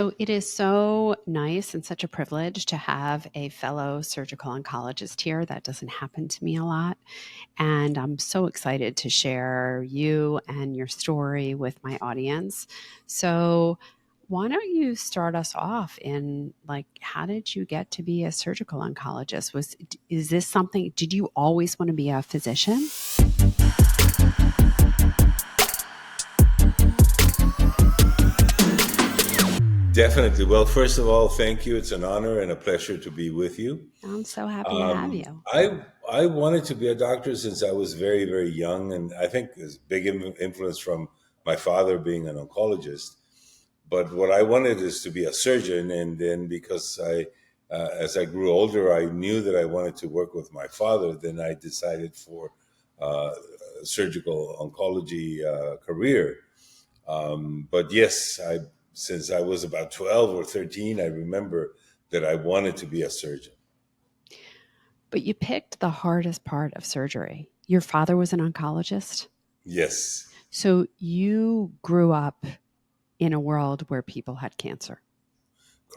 So it is so nice and such a privilege to have a fellow surgical oncologist here. That doesn't happen to me a lot. And I'm so excited to share you and your story with my audience. So why don't you start us off in like, how did you get to be a surgical oncologist? Is this something, did you always want to be a physician? Definitely. Well, first of all, thank you. It's an honor and a pleasure to be with you. I'm so happy to have Um, you. I wanted to be a doctor since I was very, very young, and I think there's big influence from my father being an oncologist. But what I wanted is to be a surgeon, and then because as I grew older, I knew that I wanted to work with my father. Then I decided for a surgical oncology career. But yes, since I was about 12 or 13, I remember that I wanted to be a surgeon. But you picked the hardest part of surgery. Your father was an oncologist. Yes, So you grew up in a world where people had cancer.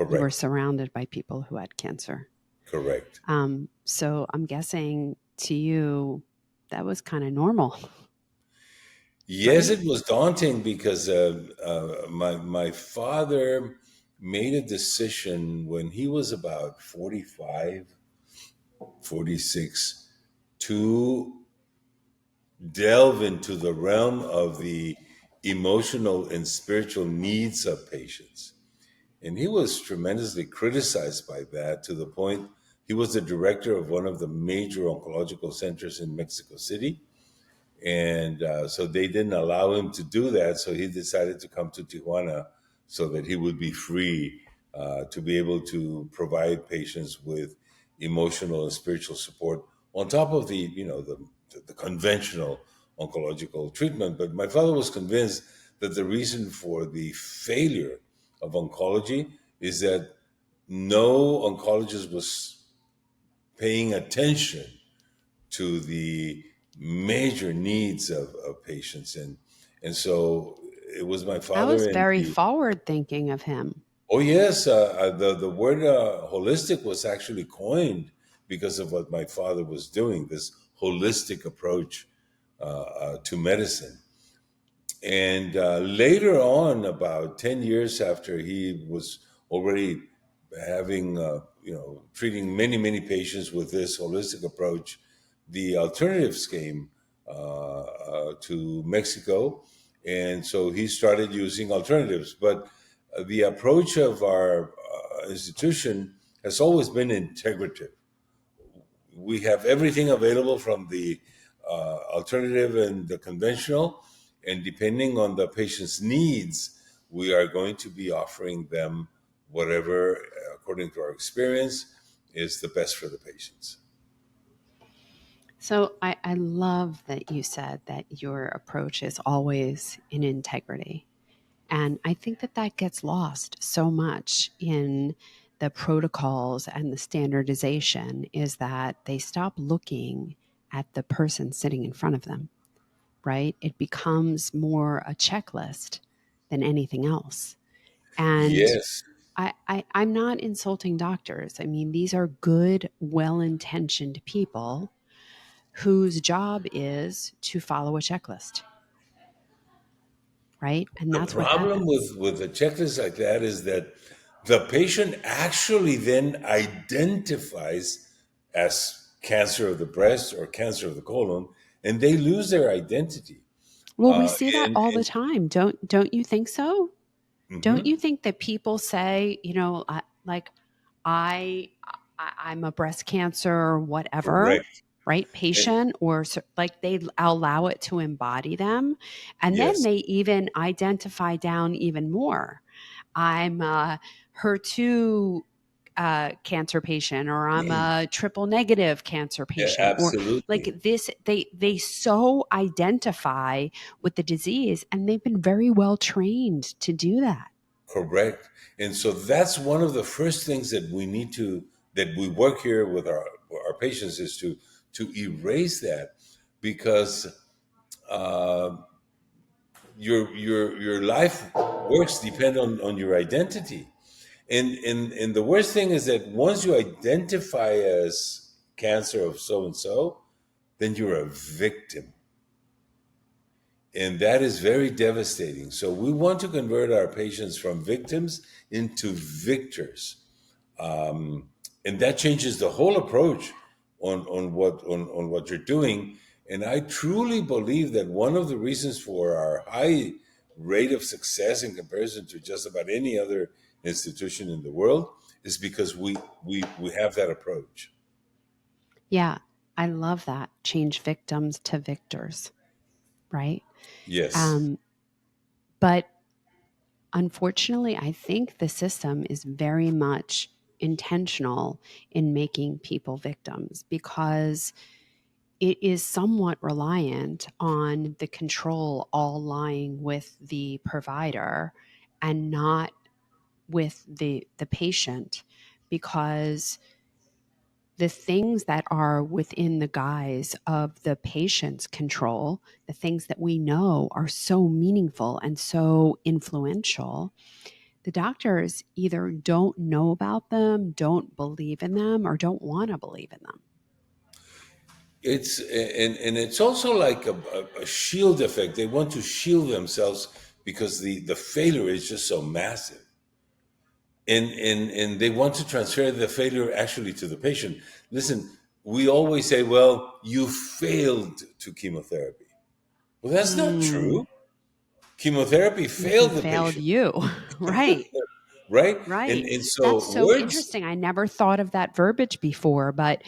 You were correct, surrounded by people who had cancer. correct. So I'm guessing to you, that was kind of normal, Yes, right? it was daunting because my father made a decision when he was about 45, 46, to delve into the realm of the emotional and spiritual needs of patients. And he was tremendously criticized by that to the point he was the director of one of the major oncological centers in Mexico City. And so they didn't allow him to do that. So he decided to come to Tijuana so that he would be free to be able to provide patients with emotional and spiritual support on top of the conventional oncological treatment. But my father was convinced that the reason for the failure of oncology is that no oncologist was paying attention to the major needs of patients. And so it was my That was father and very the forward thinking of him. oh yes, the word holistic was actually coined because of what my father was doing, this holistic approach to medicine. And later on, about 10 years after he was already having, treating many, many patients with this holistic approach, the alternatives came to Mexico. And so he started using alternatives. But the approach of our institution has always been integrative. We have everything available from the alternative and the conventional, and depending on the patient's needs, we are going to be offering them whatever, according to our experience, is the best for the patients. So I love that you said that your approach is always in integrity. And I think that that gets lost so much in the protocols and the standardization is that they stop looking at the person sitting in front of them, right? It becomes more a checklist than anything else. And Yes, I'm not insulting doctors. I mean, these are good, well intentioned people whose job is to follow a checklist, right? And the that's what problem happens. with a checklist like that is that the patient actually then identifies as cancer of the breast or cancer of the colon, and they lose their identity. Well, we see that And, all the and time. Don't you think so? Don't mhm, you think that people say, like I, I'm a breast cancer or whatever, correct. right? Patient or like they allow it to embody them, and then Yes, they even identify down even more. I'm a HER2 cancer patient, or I'm a triple negative cancer yeah, patient, or absolutely. like this. They so identify with the disease, and they've been very well trained to do that. Correct. And so that's one of the first things that that we work here with our patients is to erase that because uh, your life works depend on your identity. And the worst thing is that once you identify as cancer of so and so, then you're a victim. And that is very devastating. So we want to convert our patients from victims into victors. And that changes the whole approach on what you're doing. And I truly believe that one of the reasons for our high rate of success in comparison to just about any other institution in the world is because we have that approach. Yeah, I love that. Change victims to victors, right? Yes. Um, but unfortunately, I think the system is very much intentional in making people victims because it is somewhat reliant on the control all lying with the provider and not with the patient, because the things that are within the guise of the patient's control, the things that we know are so meaningful and so influential, the doctors either don't know about them, don't believe in them, or don't want to believe in them. And it's also like a shield effect. They want to shield themselves because the failure is just so massive. And they want to transfer the failure actually to the patient. Listen, we always say, well, you failed to chemotherapy. Well, that's not Mm, true. Chemotherapy he failed the failed patient, you. Right. right? And Right. and That's so so words, interesting. I never thought of that verbiage before, but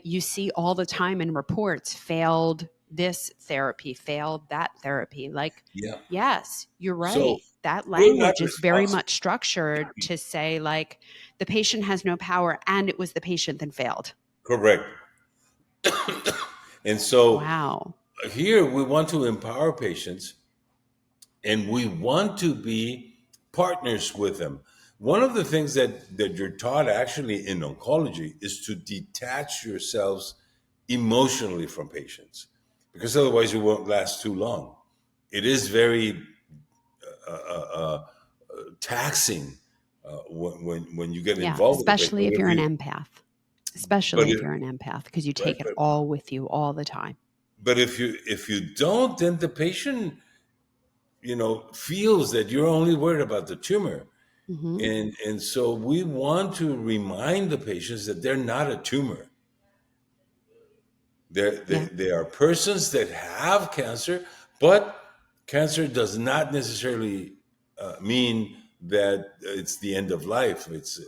you see all the time in reports, failed this therapy, failed that therapy. Like, yeah. yes, you're So right. That we're not language is very responsible. much structured to say, like, the patient has no power and it was the patient that failed. Correct. And so Wow. here we want to empower patients and we want to be partners with them. One of the things that you're taught actually in oncology is to detach yourselves emotionally from patients because otherwise you won't last too long. It is very taxing when you get Yeah. involved with a patient. Especially if you're an empath. But Especially if if, you're an empath, because you right, take it all with you all the time. but if you don't, then the patient feels that you're only worried about the tumor. Hmm. And so we want to remind the patients that they're not a tumor. Yeah. They are persons that have cancer, but cancer does not necessarily mean that it's the end of life. It's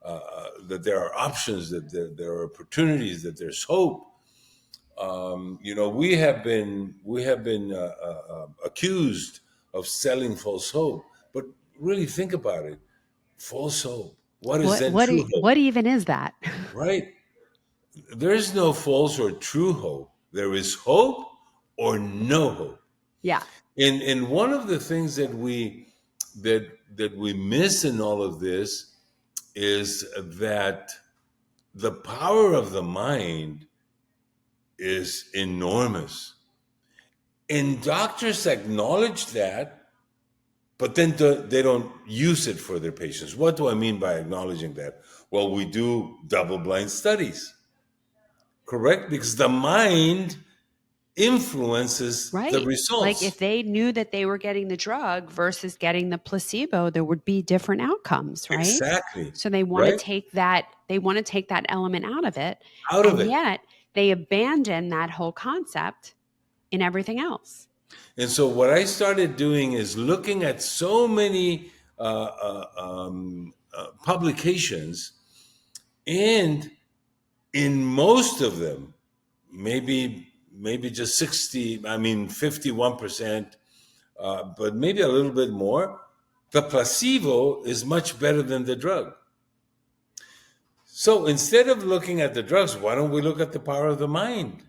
that there are options, that there are opportunities, that there's hope. We have been accused of selling false hope, but really think about it. False hope. What is What then what true e- hope? what even is that? Right? There is no false or true hope. There is hope or no hope. Yeah. And one of the things that we miss in all of this is that the power of the mind is enormous. And doctors acknowledge that, but then they don't use it for their patients. What do I mean by acknowledging that? Well, we do double blind studies, correct? Because the mind influences the Right. Like if results. they knew that they were getting the drug versus getting the placebo, there would be different outcomes, right? Exactly. So Right? they want to take that element out of it. Out of And it. yet they abandon that whole concept in everything else. And so what I started doing is looking at so many publications, and in most of them, maybe just 51%, but maybe a little bit more, the placebo is much better than the drug. So instead of looking at the drugs, why don't we look at the power of the mind,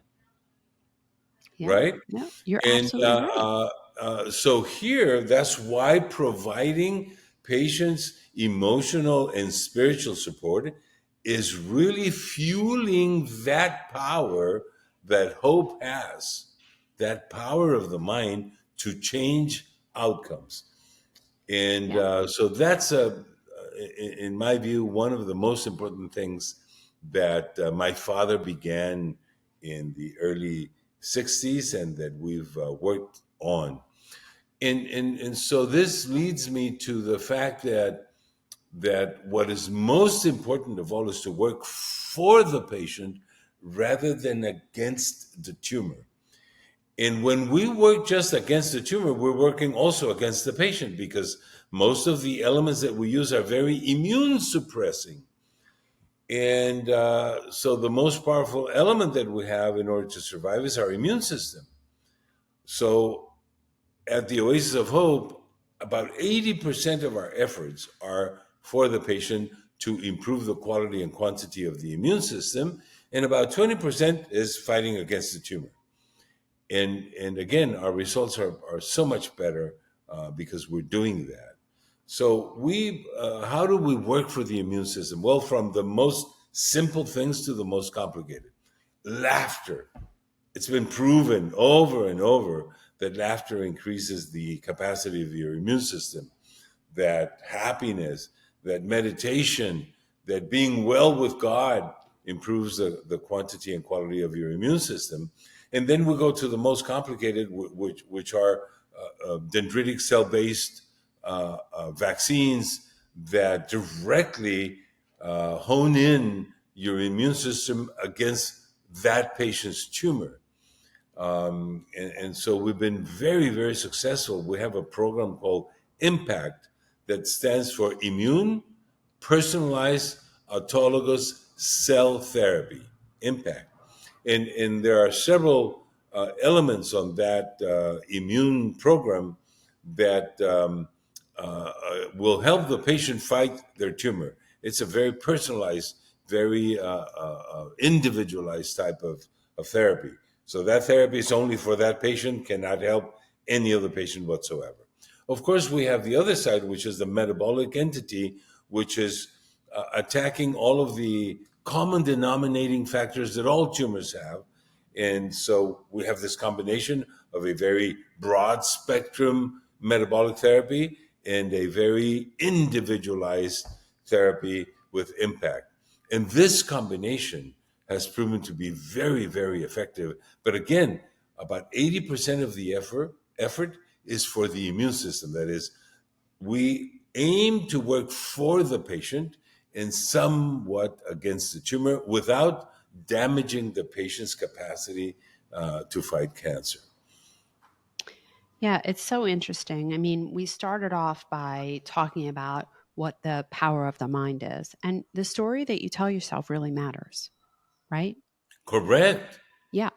Yeah. right? No, you're And absolutely right. so here, that's why providing patients emotional and spiritual support is really fueling that power that hope has, that power of the mind to change outcomes. And Yeah. so that's in my view, one of the most important things that my father began in the early 60s and that we've worked on. And so this leads me to the fact that what is most important of all is to work for the patient rather than against the tumor. And when we work just against the tumor, we're working also against the patient because most of the elements that we use are very immune suppressing. And so the most powerful element that we have in order to survive is our immune system. So at the Oasis of Hope, about 80% of our efforts are for the patient to improve the quality and quantity of the immune system, and about 20% is fighting against the tumor. And again, our results are so much better because we're doing that. So how do we work for the immune system? Well, from the most simple things to the most complicated. Laughter. It's been proven over and over that laughter increases the capacity of your immune system, that happiness, that meditation, that being well with God improves the quantity and quality of your immune system. And then we go to the most complicated, which are dendritic cell-based vaccines that directly hone in your immune system against that patient's tumor. And so we've been very, very successful. We have a program called Impact that stands for Immune Personalized Autologous Cell Therapy. Impact. And there are several elements on that immune program that will help the patient fight their tumor. It's a very personalized, very individualized type of therapy. So that therapy is only for that patient, cannot help any other patient whatsoever. Of course, we have the other side, which is the metabolic entity, which is attacking all of the common denominating factors that all tumors have. And so we have this combination of a very broad spectrum metabolic therapy and a very individualized therapy with impact. And this combination has proven to be very, very effective. But again, about 80% of the effort is for the immune system. That is, we aim to work for the patient and somewhat against the tumor without damaging the patient's capacity to fight cancer. Yeah, it's so interesting. I mean, we started off by talking about what the power of the mind is, and the story that you tell yourself really matters, right? Correct. Yeah.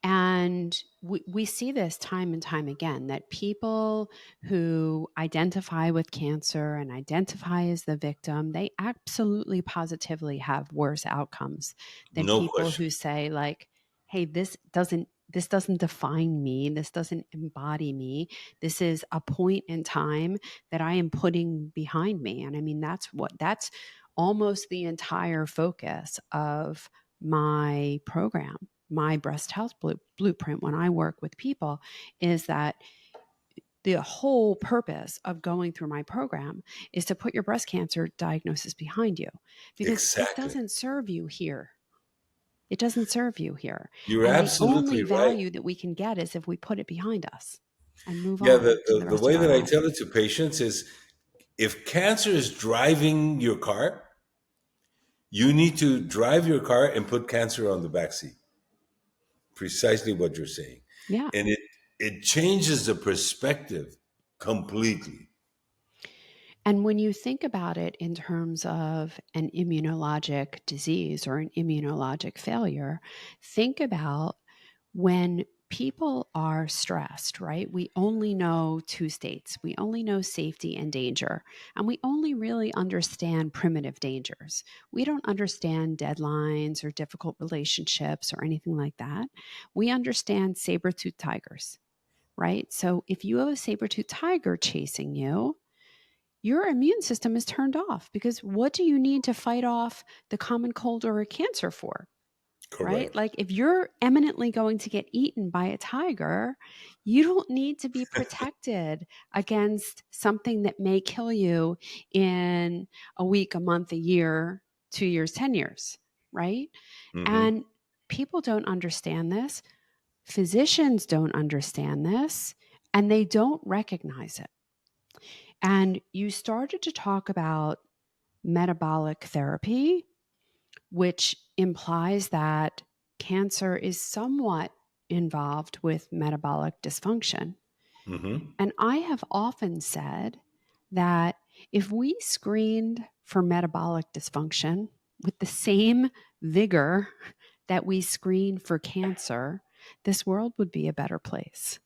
And we see this time and time again that people who identify with cancer and identify as the victim, they absolutely positively have worse outcomes than No people question. who say, like, hey, this doesn't define me. This doesn't embody me. This is a point in time that I am putting behind me. And I mean, that's almost the entire focus of my program, my breast health blueprint, when I work with people, is that the whole purpose of going through my program is to put your breast cancer diagnosis behind you, because it Exactly. doesn't serve you here. It doesn't serve you here. You're And the only absolutely right. value that we can get is if we put it behind us and move Yeah, on to the the rest of way our that I lives. tell it to patients is if cancer is driving your car, you need to drive your car and put cancer on the back seat. Precisely what you're saying. Yeah. And it changes the perspective completely. And when you think about it in terms of an immunologic disease or an immunologic failure, think about when people are stressed, right? We only know two states. We only know safety and danger. And we only really understand primitive dangers. We don't understand deadlines or difficult relationships or anything like that. We understand saber-toothed tigers, right? So if you have a saber-toothed tiger chasing you, your immune system is turned off, because what do you need to fight off the common cold or a cancer for? right? Correct. Like if you're eminently going to get eaten by a tiger, you don't need to be protected against something that may kill you in a week, a month, a year, 2 years, 10 years, right? Hmm. And people don't understand this. Physicians don't understand this, and they don't recognize it. And you started to talk about metabolic therapy, which implies that cancer is somewhat involved with metabolic dysfunction. Hmm. And I have often said that if we screened for metabolic dysfunction with the same vigor that we screen for cancer, this world would be a better place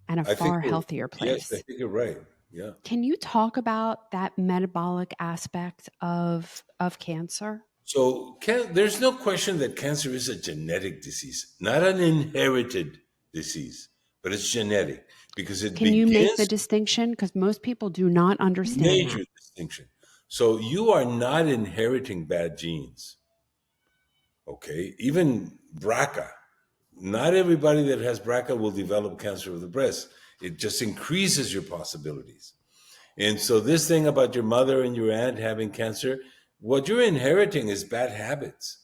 and a I think far you're, healthier yes, I place. think you're right. Yeah. Can you talk about that metabolic aspect of cancer? So there's no question that cancer is a genetic disease, not an inherited disease, but it's genetic because it Can you make the begins, distinction? Because most people do not understand that. major distinction. So you are not inheriting bad genes, okay? Even BRCA. Not everybody that has BRCA will develop cancer of the breast. It just increases your possibilities. And so this thing about your mother and your aunt having cancer, what you're inheriting is bad habits.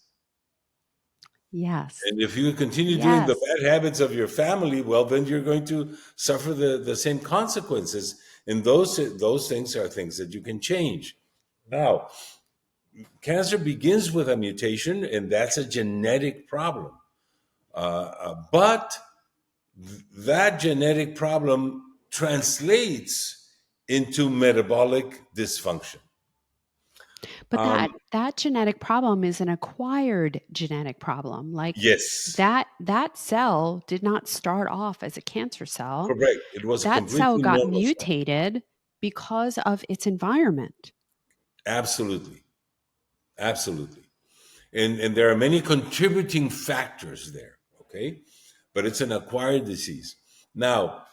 Yes. And if you continue doing the Yes. bad habits of your family, well, then you're going to suffer the same consequences. And those things are things that you can change. Now, cancer begins with a mutation, and that's a genetic problem. But that genetic problem translates into metabolic dysfunction. But that genetic problem is an acquired genetic problem. Like Yes, that cell did not start off as a cancer cell. correct. It was a That cell completely got normal cell. mutated because of its environment. Absolutely, absolutely. And there are many contributing factors there. Okay, but it's an acquired disease. Now,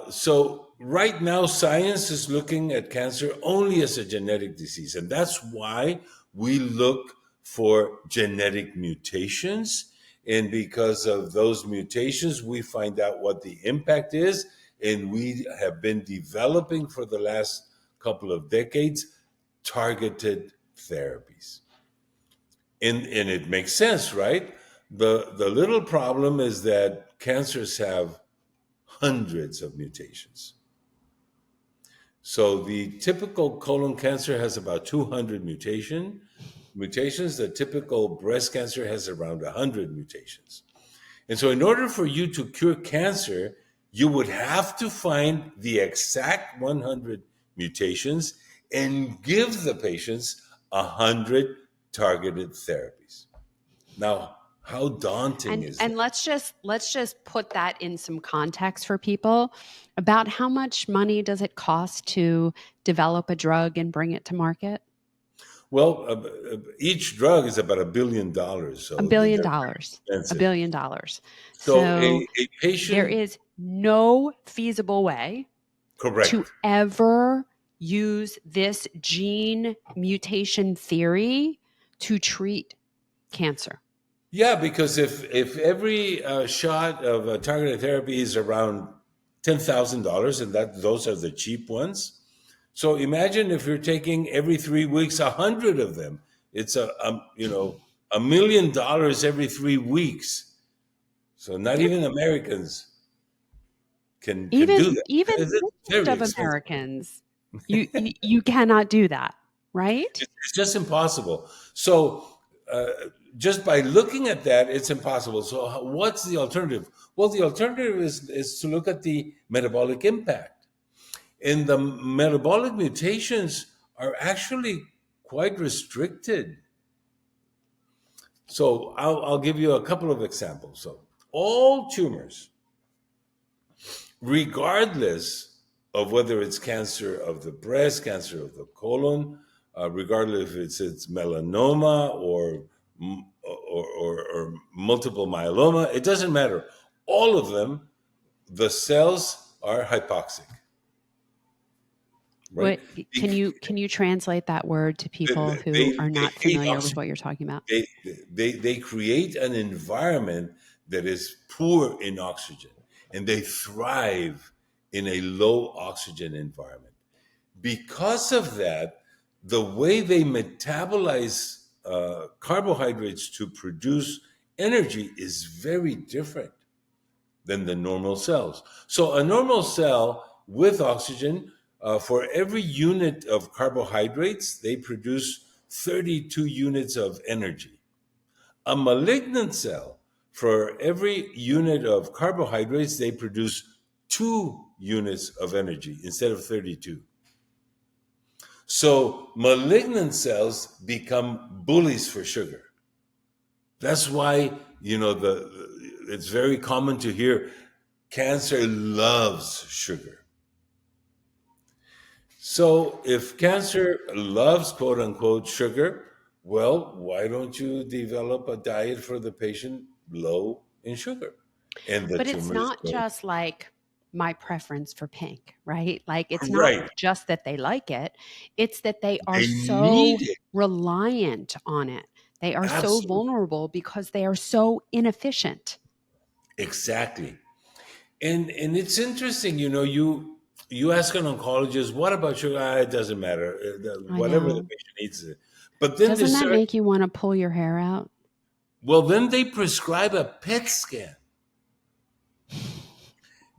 so right now, science is looking at cancer only as a genetic disease, and that's why we look for genetic mutations. And because of those mutations, we find out what the impact is, and we have been developing for the last couple of decades targeted therapies. And it makes sense, right? The little problem is that cancers have hundreds of mutations. So the typical colon cancer has about 200 mutations. The typical breast cancer has around 100 mutations. And so in order for you to cure cancer, you would have to find the exact 100 mutations and give the patients 100 targeted therapies. Now, how daunting is And that? let's just put that in some context for people about how much money does it cost to develop a drug and bring it to market? Well, each drug is about $1 billion, A so billion they're dollars. A expensive. billion dollars. So So a there patient, is no feasible way to correct. ever use this gene mutation theory to treat cancer. Yeah, because if every shot of targeted therapy is around $10,000, and that those are the cheap ones. So imagine if you're taking every 3 weeks 100 of them. It's $1 million every 3 weeks. So not Yeah. even Americans can do that. Even It's most very of expensive. Americans, you cannot do that, right? It's just impossible. So, uh, just by looking at that, it's impossible. So, what's the alternative? Well, the alternative is to look at the metabolic impact. And the metabolic mutations are actually quite restricted. So, I'll give you a couple of examples. So, all tumors, regardless of whether it's cancer of the breast, cancer of the colon, regardless if it's melanoma or multiple myeloma, it doesn't matter. All of them, the cells are hypoxic. right? What Bec- can you translate that word to They, people they, who are they not hate familiar with oxygen. what you're talking about? They, they create an environment that is poor in oxygen, and they thrive in a low oxygen environment. Because of that, the way they metabolize carbohydrates to produce energy is very different than the normal cells. So, a normal cell with oxygen, for every unit of carbohydrates, they produce 32 units of energy. A malignant cell, for every unit of carbohydrates, they produce 2 units of energy instead of 32. So malignant cells become bullies for sugar. That's why, it's very common to hear cancer loves sugar. So if cancer loves quote unquote sugar, well, why don't you develop a diet for the patient low in sugar? And the But it's tumor is not going, just like my preference for pink, right? Like it's not right. just that they like it, it's that they are They need so it. reliant on it. They are so Absolutely. vulnerable because they are so inefficient. Exactly. And it's interesting, you ask an oncologist, what about sugar? It doesn't matter. I Whatever the know. patient needs. But then they Doesn't that start, make you want to pull your hair out? well, then they prescribe a PET scan,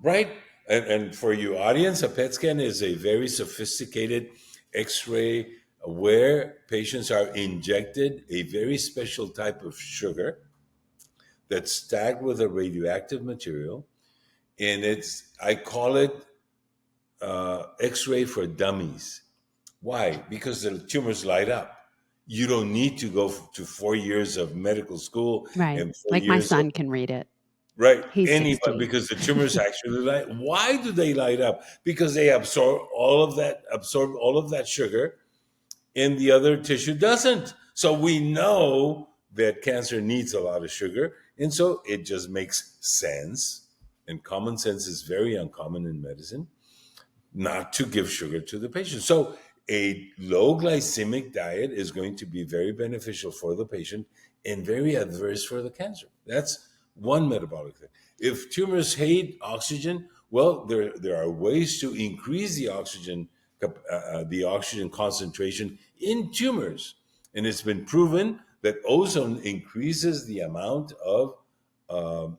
right? And for you audience, a PET scan is a very sophisticated X-ray where patients are injected a very special type of sugar that's stacked with a radioactive material. And I call it X-ray for dummies. Why? Because the tumors light up. You don't need to go to 4 years of medical school Right. and four Like my years of son can read it. right. He's Anybody, 60. because the tumors actually light. Why do they light up? Because they absorb all of that sugar, and the other tissue doesn't. So we know that cancer needs a lot of sugar, and so it just makes sense. And common sense is very uncommon in medicine not to give sugar to the patient. So a low glycemic diet is going to be very beneficial for the patient and very adverse for the cancer. That's one metabolic thing. If tumors hate oxygen, well, there are ways to increase the oxygen concentration in tumors, and it's been proven that ozone increases the amount of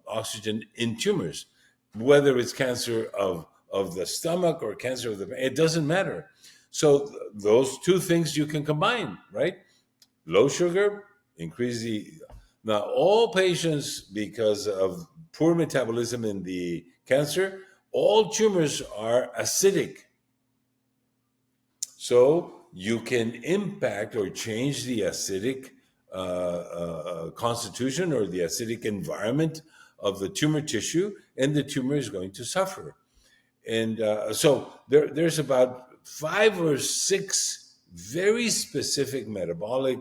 oxygen in tumors, whether it's cancer of the stomach or cancer of the it doesn't matter. So those two things you can combine, right? Low sugar, increase the now all patients because of poor metabolism in the cancer, all tumors are acidic. So you can impact or change the acidic constitution or the acidic environment of the tumor tissue, and the tumor is going to suffer. And so there's about 5 or 6 very specific metabolic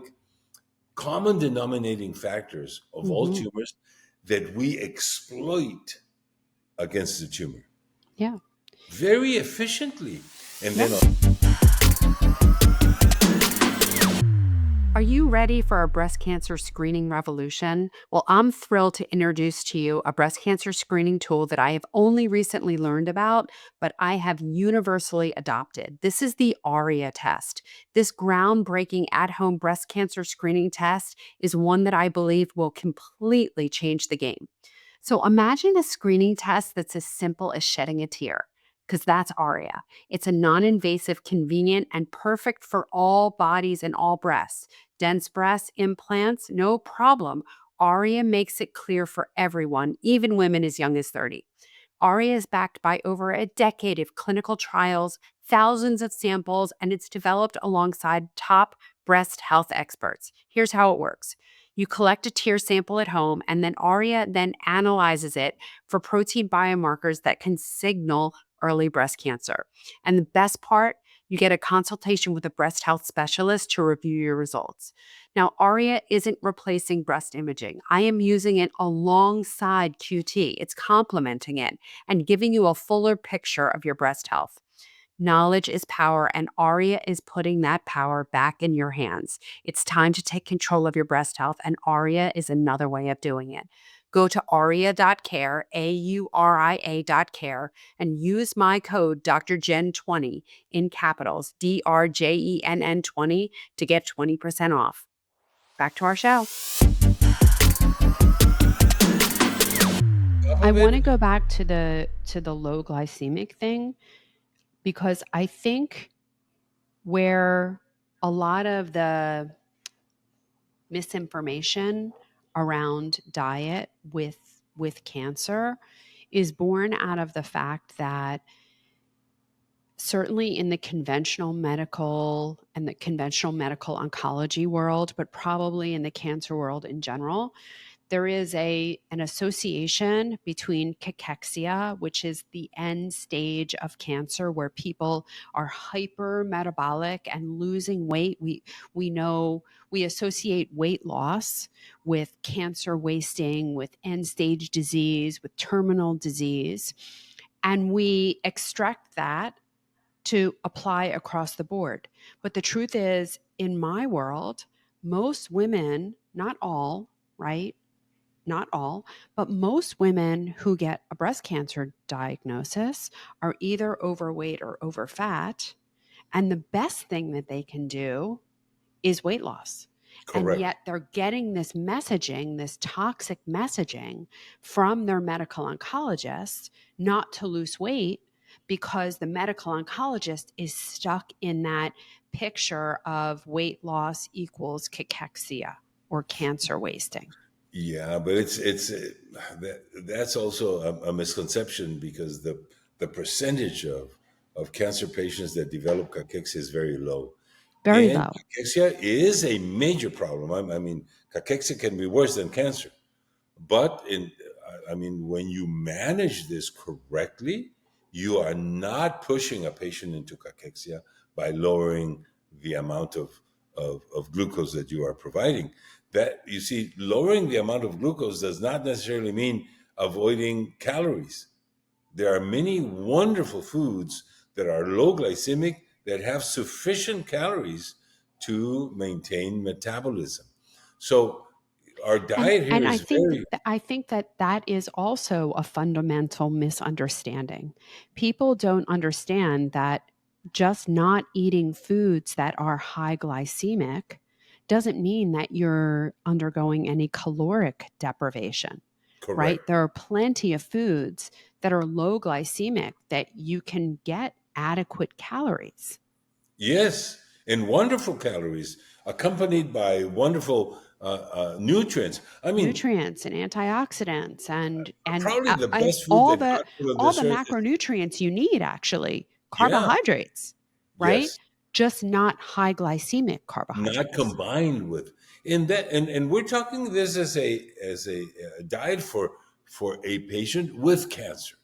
common denominating factors of all Hmm. tumors that we exploit against the tumor Yeah. very efficiently. And Yep. then Are you ready for a breast cancer screening revolution? Well, I'm thrilled to introduce to you a breast cancer screening tool that I have only recently learned about, but I have universally adopted. This is the ARIA test. This groundbreaking at home breast cancer screening test is one that I believe will completely change the game. So imagine a screening test that's as simple as shedding a tear, because that's ARIA. It's a non invasive, convenient, and perfect for all bodies and all breasts. Dense breast implants, no problem. ARIA makes it clear for everyone, even women as young as 30. ARIA is backed by over a decade of clinical trials, thousands of samples, and it's developed alongside top breast health experts. Here's how it works. You collect a tear sample at home, and then ARIA then analyzes it for protein biomarkers that can signal early breast cancer. And the best part, you get a consultation with a breast health specialist to review your results. Now, ARIA isn't replacing breast imaging. I am using it alongside QT. It's complementing it and giving you a fuller picture of your breast health. Knowledge is power, and Aria is putting that power back in your hands. It's time to take control of your breast health, and Aria is another way of doing it. Go to aria.care, AURIA.care, and use my code Dr. Jenn 20 in capitals, DRJENN 20 to get 20% off. Back to our show. Top I of it, want to go back to the low glycemic thing, because I think where a lot of the misinformation around diet with cancer is born out of the fact that certainly in the conventional medical and the conventional medical oncology world, but probably in the cancer world in general, there is an association between cachexia, which is the end stage of cancer where people are hyper metabolic and losing weight. We know we associate weight loss with cancer wasting, with end stage disease, with terminal disease, and we extract that to apply across the board. But the truth is, in my world, most women, not all, right? Not all, but most women who get a breast cancer diagnosis are either overweight or overfat. And the best thing that they can do is weight loss. And correct. yet they're getting this messaging, this toxic messaging from their medical oncologist not to lose weight, because the medical oncologist is stuck in that picture of weight loss equals cachexia or cancer wasting. Yeah, but that's also a misconception, because the percentage of cancer patients that develop cachexia is very low. Very And low. cachexia is a major problem. I mean, cachexia can be worse than cancer. But I mean, when you manage this correctly, you are not pushing a patient into cachexia by lowering the amount of glucose that you are providing. That, you see, lowering the amount of glucose does not necessarily mean avoiding calories. There are many wonderful foods that are low glycemic that have sufficient calories to maintain metabolism. So our diet here And I is think very I think that that is also a fundamental misunderstanding. People don't understand that just not eating foods that are high glycemic doesn't mean that you're undergoing any caloric deprivation, correct. right? There are plenty of foods that are low glycemic that you can get adequate calories, Yes, and wonderful calories accompanied by wonderful nutrients. I mean, nutrients and antioxidants probably the and best food that God put on all this the earth is, macronutrients you need, actually yeah, carbohydrates, right? yes, Just not high glycemic not carbohydrates. combined with. And we're talking this as a diet for a patient with cancer,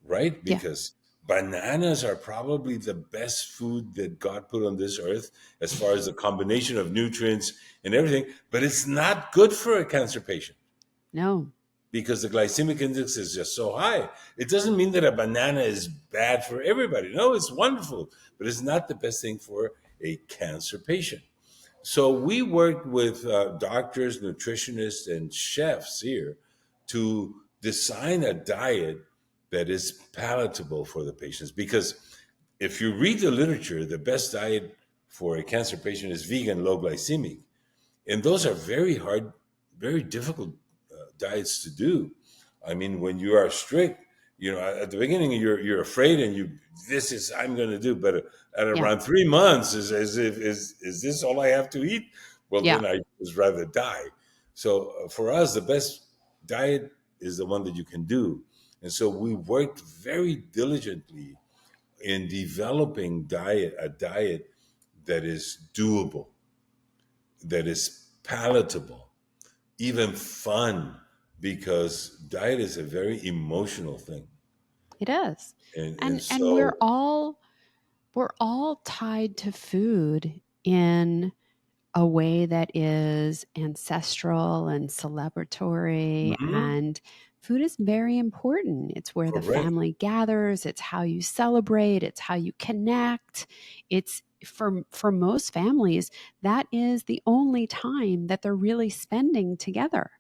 right? Yeah. Because bananas are probably the best food that God put on this earth as far as the combination of nutrients and everything, but it's not good for a cancer patient No. because the glycemic index is just so high. It doesn't mean that a banana is bad for everybody. No, it's wonderful, but it's not the best thing for a cancer patient. So we worked with doctors, nutritionists, and chefs here to design a diet that is palatable for the patients. Because if you read the literature, the best diet for a cancer patient is vegan, low glycemic. And those are very hard, very difficult diets to do. I mean, when you are strict, at the beginning you're afraid, and this is I'm going to do, but at Yeah. around 3 months is as if is this all I have to eat? Well, Yeah. then I just rather die. So for us, the best diet is the one that you can do, and so we worked very diligently in developing a diet that is doable, that is palatable, even fun, because diet is a very emotional thing. It is. And And so, we're all tied to food in a way that is ancestral and celebratory mhm, and food is very important. It's where the Correct. family gathers, it's how you celebrate, it's how you connect. It's for most families, that is the only time that they're really spending together.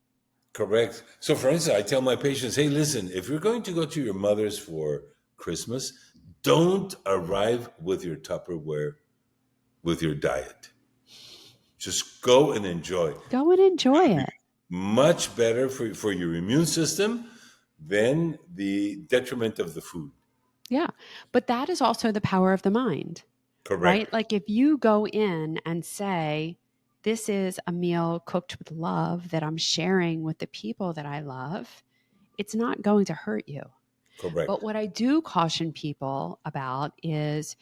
Correct. So, for instance, I tell my patients, hey, listen, if you're going to go to your mother's for Christmas, don't arrive with your Tupperware with your diet. Just go and enjoy. Go and enjoy it. Much better for your immune system than the detriment of the food. Yeah. But that is also the power of the mind, right? Correct. Like if you go in and say, this is a meal cooked with love that I'm sharing with the people that I love, it's not going to hurt you. But Correct. what I do caution people about is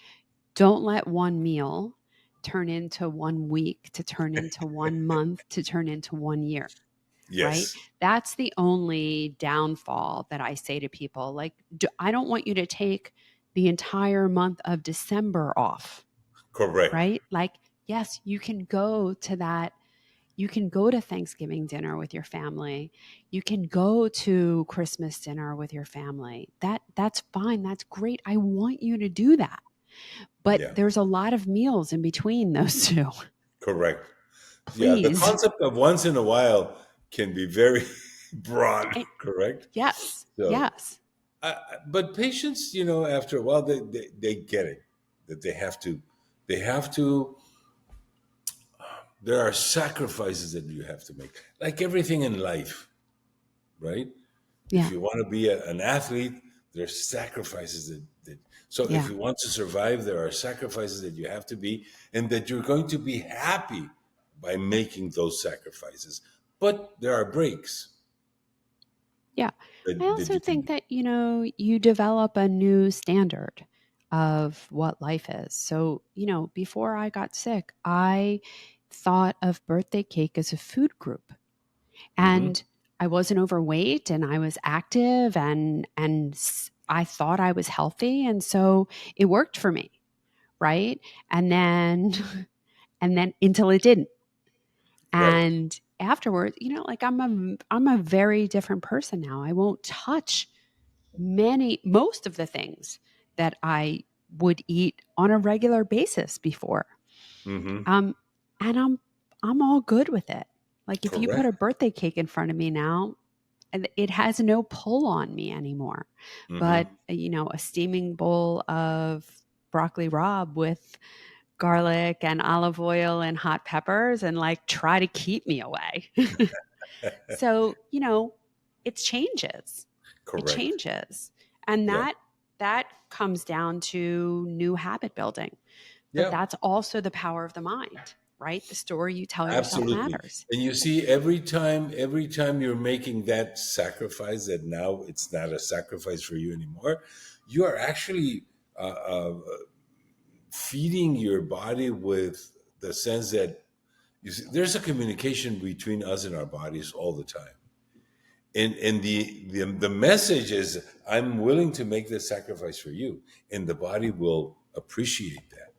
don't let one meal turn into 1 week, to turn into 1 month, to turn into 1 year, right? Yes. That's the only downfall that I say to people. Like, I don't want you to take the entire month of December off, Correct. right? Like, yes, you can go to that. You can go to Thanksgiving dinner with your family. You can go to Christmas dinner with your family. That's fine. That's great. I want you to do that. But Yeah. there's a lot of meals in between those two. Correct. Yeah. The Please. concept of once in a while can be very broad. Eh, Correct. yes. So, Yes. but patients, after a while, they get it that they have to. There are sacrifices that you have to make, like everything in life, right? If Yeah. you want to be an athlete, there's sacrifices that. So if Yeah. you want to survive, there are sacrifices that you have to be, and that you're going to be happy by making those sacrifices. But there are breaks Yeah. I that also you can think do. that, you develop a new standard of what life is. So, before I got sick, I thought of birthday cake as a food group. Hmm. And I wasn't overweight and I was active and I thought I was healthy, and so it worked for me, right? And then and then until it didn't. Right. And afterwards, like I'm a very different person now. I won't touch most of the things that I would eat on a regular basis before. Hmm. Um, and I'm all good with it. Like if you put Correct. a birthday cake in front of me now, and it has no pull on me anymore. But Hmm. a steaming bowl of broccoli rabe with garlic and olive oil and hot peppers and like try to keep me away. So, it changes. It Correct. changes. And Yeah. that comes down to new habit building. But Yeah. that's also the power of the mind, right? The story you tell yourself Absolutely. matters. And you see, every time you're making that sacrifice, that now it's not a sacrifice for you anymore, you are actually feeding your body with the sense that you see, there's a communication between us and our bodies all the time. And the message is, I'm willing to make this sacrifice for you. And the body will appreciate that,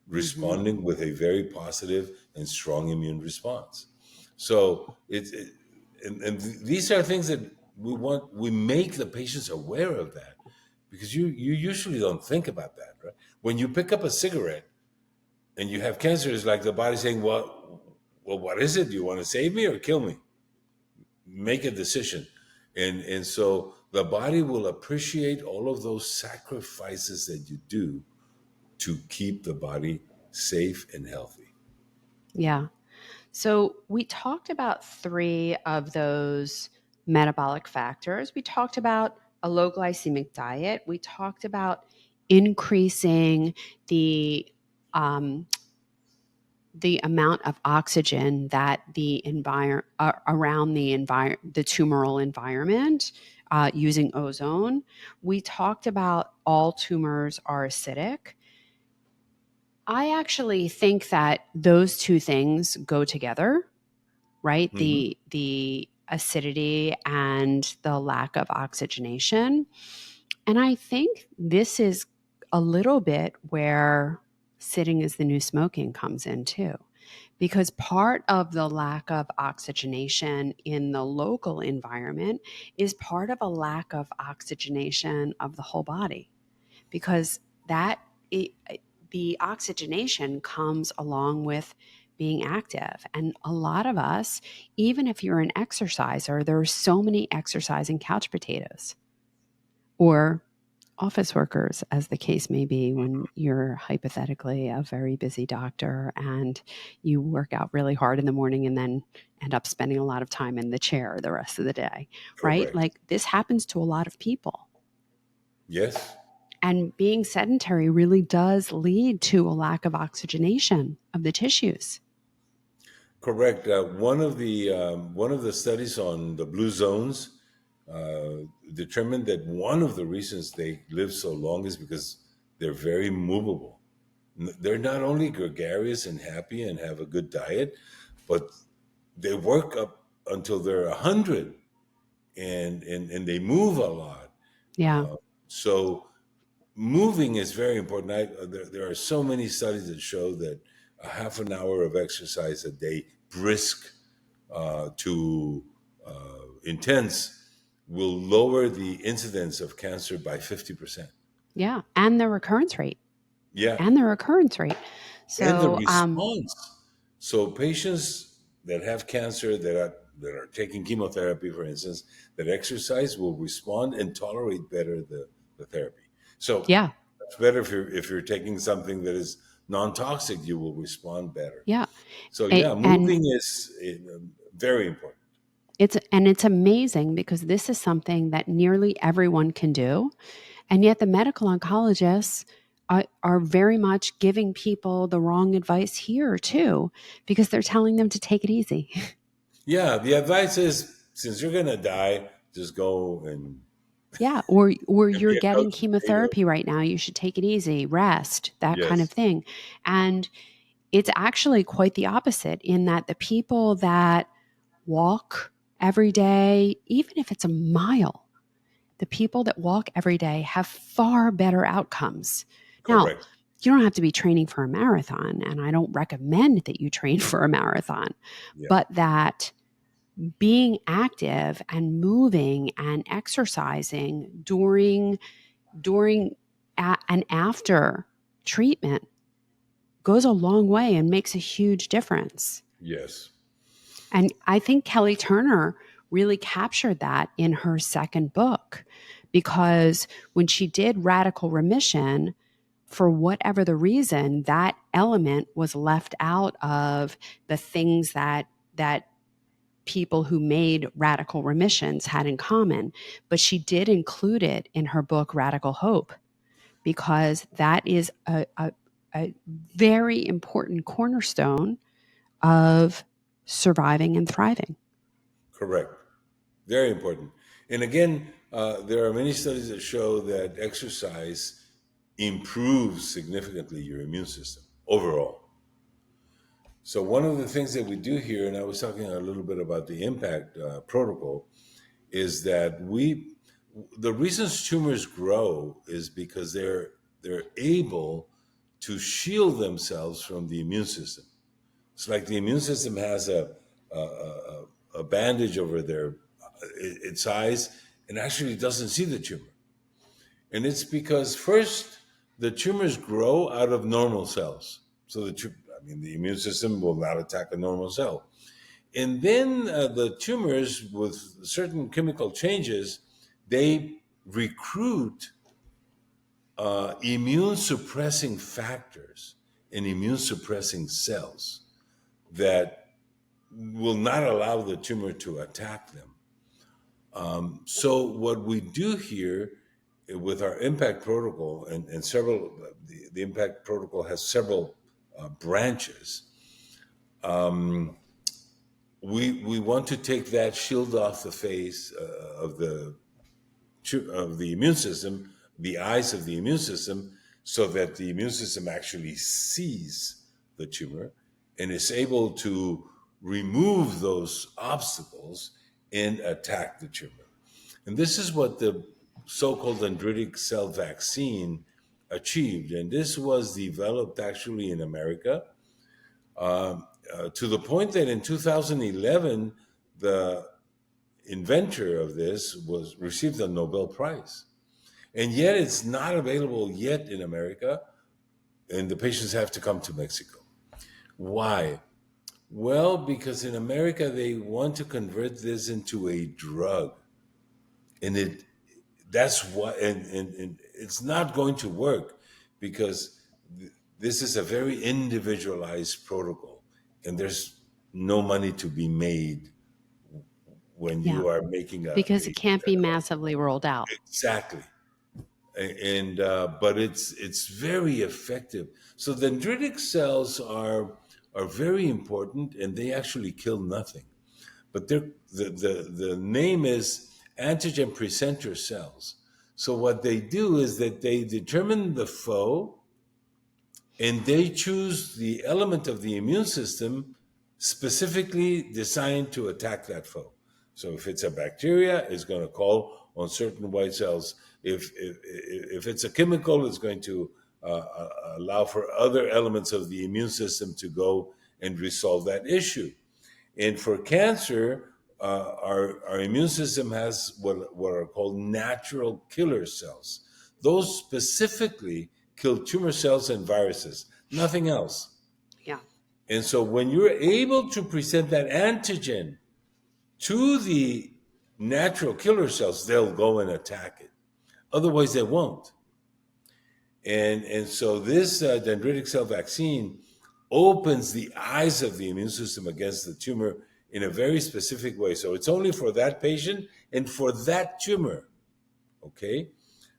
Hmm. responding with a very positive and strong immune response. So and these are things that we make the patients aware of that, because you usually don't think about that, right? When you pick up a cigarette and you have cancer, it's like the body saying, well, what is it? Do you want to save me or kill me? Make a decision. And so the body will appreciate all of those sacrifices that you do to keep the body safe and healthy. Yeah. So we talked about three of those metabolic factors. We talked about a low glycemic diet. We talked about increasing the um, the amount of oxygen that the around the tumoral environment, using ozone. We talked about all tumors are acidic. I actually think that those two things go together, right? Hmm. The acidity and the lack of oxygenation. And I think this is a little bit where sitting is the new smoking comes in too. because part of the lack of oxygenation in the local environment is part of a lack of oxygenation of the whole body, because that it, the oxygenation comes along with being active. And a lot of us, even if you're an exerciser, there are so many exercising couch potatoes or office workers, as the case may be, when you're hypothetically a very busy doctor and you work out really hard in the morning and then end up spending a lot of time in the chair the rest of the day, right? Correct. Like this happens to a lot of people. Yes. And being sedentary really does lead to a lack of oxygenation of the tissues. Correct. One of the studies on the blue zones determined that one of the reasons they live so long is because they're very movable. They're not only gregarious and happy and have a good diet, but they work up until they're 100 and they move a lot. Yeah. So moving is very important. There are so many studies that show that a half an hour of exercise a day, brisk to intense, will lower the incidence of cancer by 50%. Yeah. And the recurrence rate. Yeah. And the recurrence rate. And the So, response. So patients that have cancer that are taking chemotherapy, for instance, that exercise will respond and tolerate better the therapy. So yeah. it's better if you're taking something that is non-toxic, you will respond better. Yeah. So yeah, And moving is very important. it's amazing because this is something that nearly everyone can do. And yet the medical oncologists are very much giving people the wrong advice here too, because they're telling them to take it easy. Yeah, the advice is since you're gonna die, just go and Yeah. Or you're be a getting couch potato. chemotherapy right now. You should take it easy, rest, that kind of Yes, thing. And it's actually quite the opposite in that the people that walk every day, even if it's a mile, the people that walk every day have far better outcomes. Now, correct. you don't have to be training for a marathon, and I don't recommend that you train for a marathon, Yeah, but that being active and moving and exercising during and after treatment goes a long way and makes a huge difference. yes, And I think Kelly Turner really captured that in her second book, because when she did Radical Remission, for whatever the reason, that element was left out of the things that people who made radical remissions had in common. But she did include it in her book, Radical Hope, because that is a very important cornerstone of surviving and thriving. correct. Very important. And again, there are many studies that show that exercise improves significantly your immune system overall. So one of the things that we do here, and I was talking a little bit about the impact protocol, is that the reasons tumors grow is because they're able to shield themselves from the immune system. It's like the immune system has a bandage over its eyes and actually doesn't see the tumor. And it's because first the tumors grow out of normal cells. So the immune system will not attack a normal cell. And then the tumors, with certain chemical changes, they recruit immune suppressing factors and immune suppressing cells that will not allow the tumor to attack them. So what we do here with our impact protocol and several, the impact protocol has several branches. We want to take that shield off the face of the immune system, the eyes of the immune system, so that the immune system actually sees the tumor and is able to remove those obstacles and attack the tumor. And this is what the so-called dendritic cell vaccine achieved. And this was developed actually in America. to the point that in 2011, the inventor of this was received a Nobel Prize. And yet it's not available yet in America, and the patients have to come to Mexico. Why? Well, because in America they want to convert this into a drug, and that's what, and it's not going to work because this is a very individualized protocol, and there's no money to be made when Yeah, you are making because it can't be massively rolled out. exactly. And but it's very effective. So dendritic cells are very important, and they actually kill nothing. But the name is antigen presenter cells. So what they do is that they determine the foe, and they choose the element of the immune system specifically designed to attack that foe. So if it's a bacteria, it's going to call on certain white cells. If it's a chemical, it's going to allow for other elements of the immune system to go and resolve that issue. And for cancer, our immune system has what are called natural killer cells. Those specifically kill tumor cells and viruses, nothing else. Yeah. And so when you're able to present that antigen to the natural killer cells, they'll go and attack it. Otherwise, they won't. And so this dendritic cell vaccine opens the eyes of the immune system against the tumor in a very specific way. So it's only for that patient and for that tumor. Okay?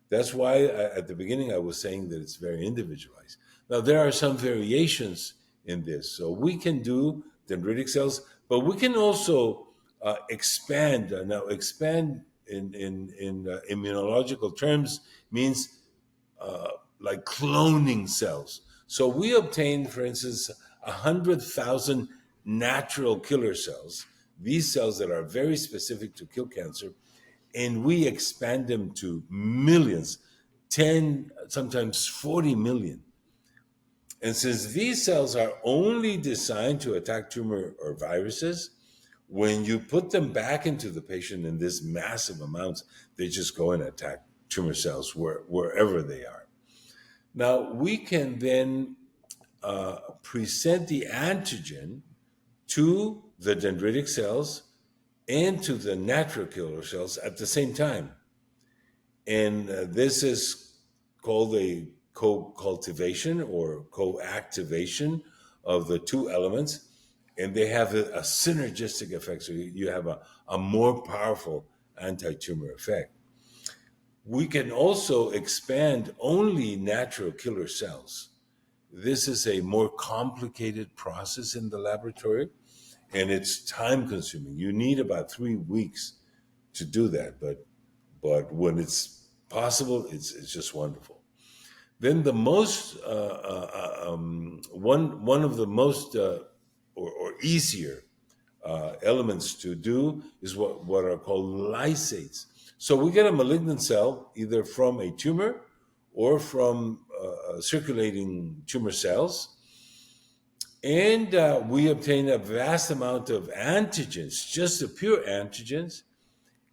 That's why at the beginning I was saying that it's very individualized. Now, there are some variations in this. So we can do dendritic cells, but we can also expand. Now, expand in immunological terms means like cloning cells. So we obtain, for instance, 100,000 natural killer cells, these cells that are very specific to kill cancer, and we expand them to millions, 10, sometimes 40 million. And since these cells are only designed to attack tumor or viruses, when you put them back into the patient in this massive amounts, they just go and attack tumor cells wherever they are. Now, we can then present the antigen to the dendritic cells and to the natural killer cells at the same time. And this is called a co-cultivation or co-activation of the two elements. And they have a synergistic effect. So you have a more powerful anti-tumor effect. We can also expand only natural killer cells. This is a more complicated process in the laboratory, and it's time consuming. You need about 3 weeks to do that, but when it's possible, it's just wonderful. Then the most one of the most or easier elements to do is what are called lysates. So we get a malignant cell either from a tumor or from circulating tumor cells, and we obtain a vast amount of antigens, just the pure antigens,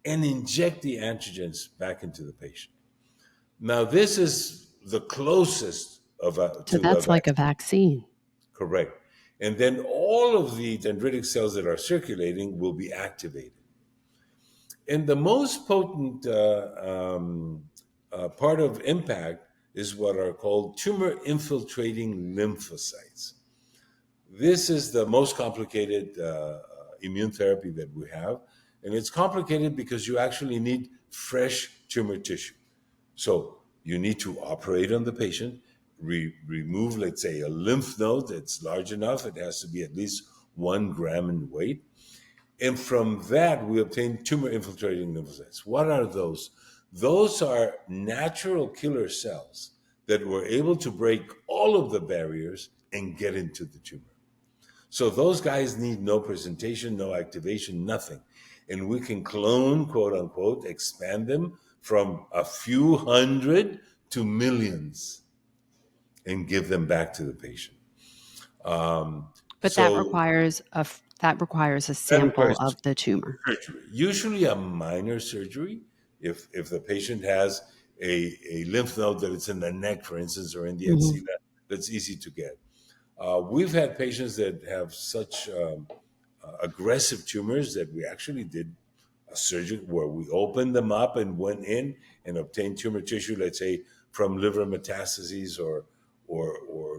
and inject the antigens back into the patient. Now, this is the closest So to a that's like a vaccine. vaccine. Correct. And then all of the dendritic cells that are circulating will be activated. And the most potent part of impact is what are called tumor infiltrating lymphocytes. This is the most complicated immune therapy that we have. And it's complicated because you actually need fresh tumor tissue. So you need to operate on the patient, remove, let's say, a lymph node that's large enough. It has to be at least 1 gram in weight. And from that, we obtain tumor infiltrating lymphocytes. What are those? Those are natural killer cells that were able to break all of the barriers and get into the tumor. So those guys need no presentation, no activation, nothing. And we can clone, quote unquote, expand them from a few hundred to millions and give them back to the patient. But that So requires a that sample requires of the tumor. surgery, usually a minor surgery. If the patient has a lymph node that it's in the neck, for instance, or in the Hmm. axilla, that's easy to get. We've had patients that have such aggressive tumors that we actually did a surgery where we opened them up and went in and obtained tumor tissue, let's say from liver metastases or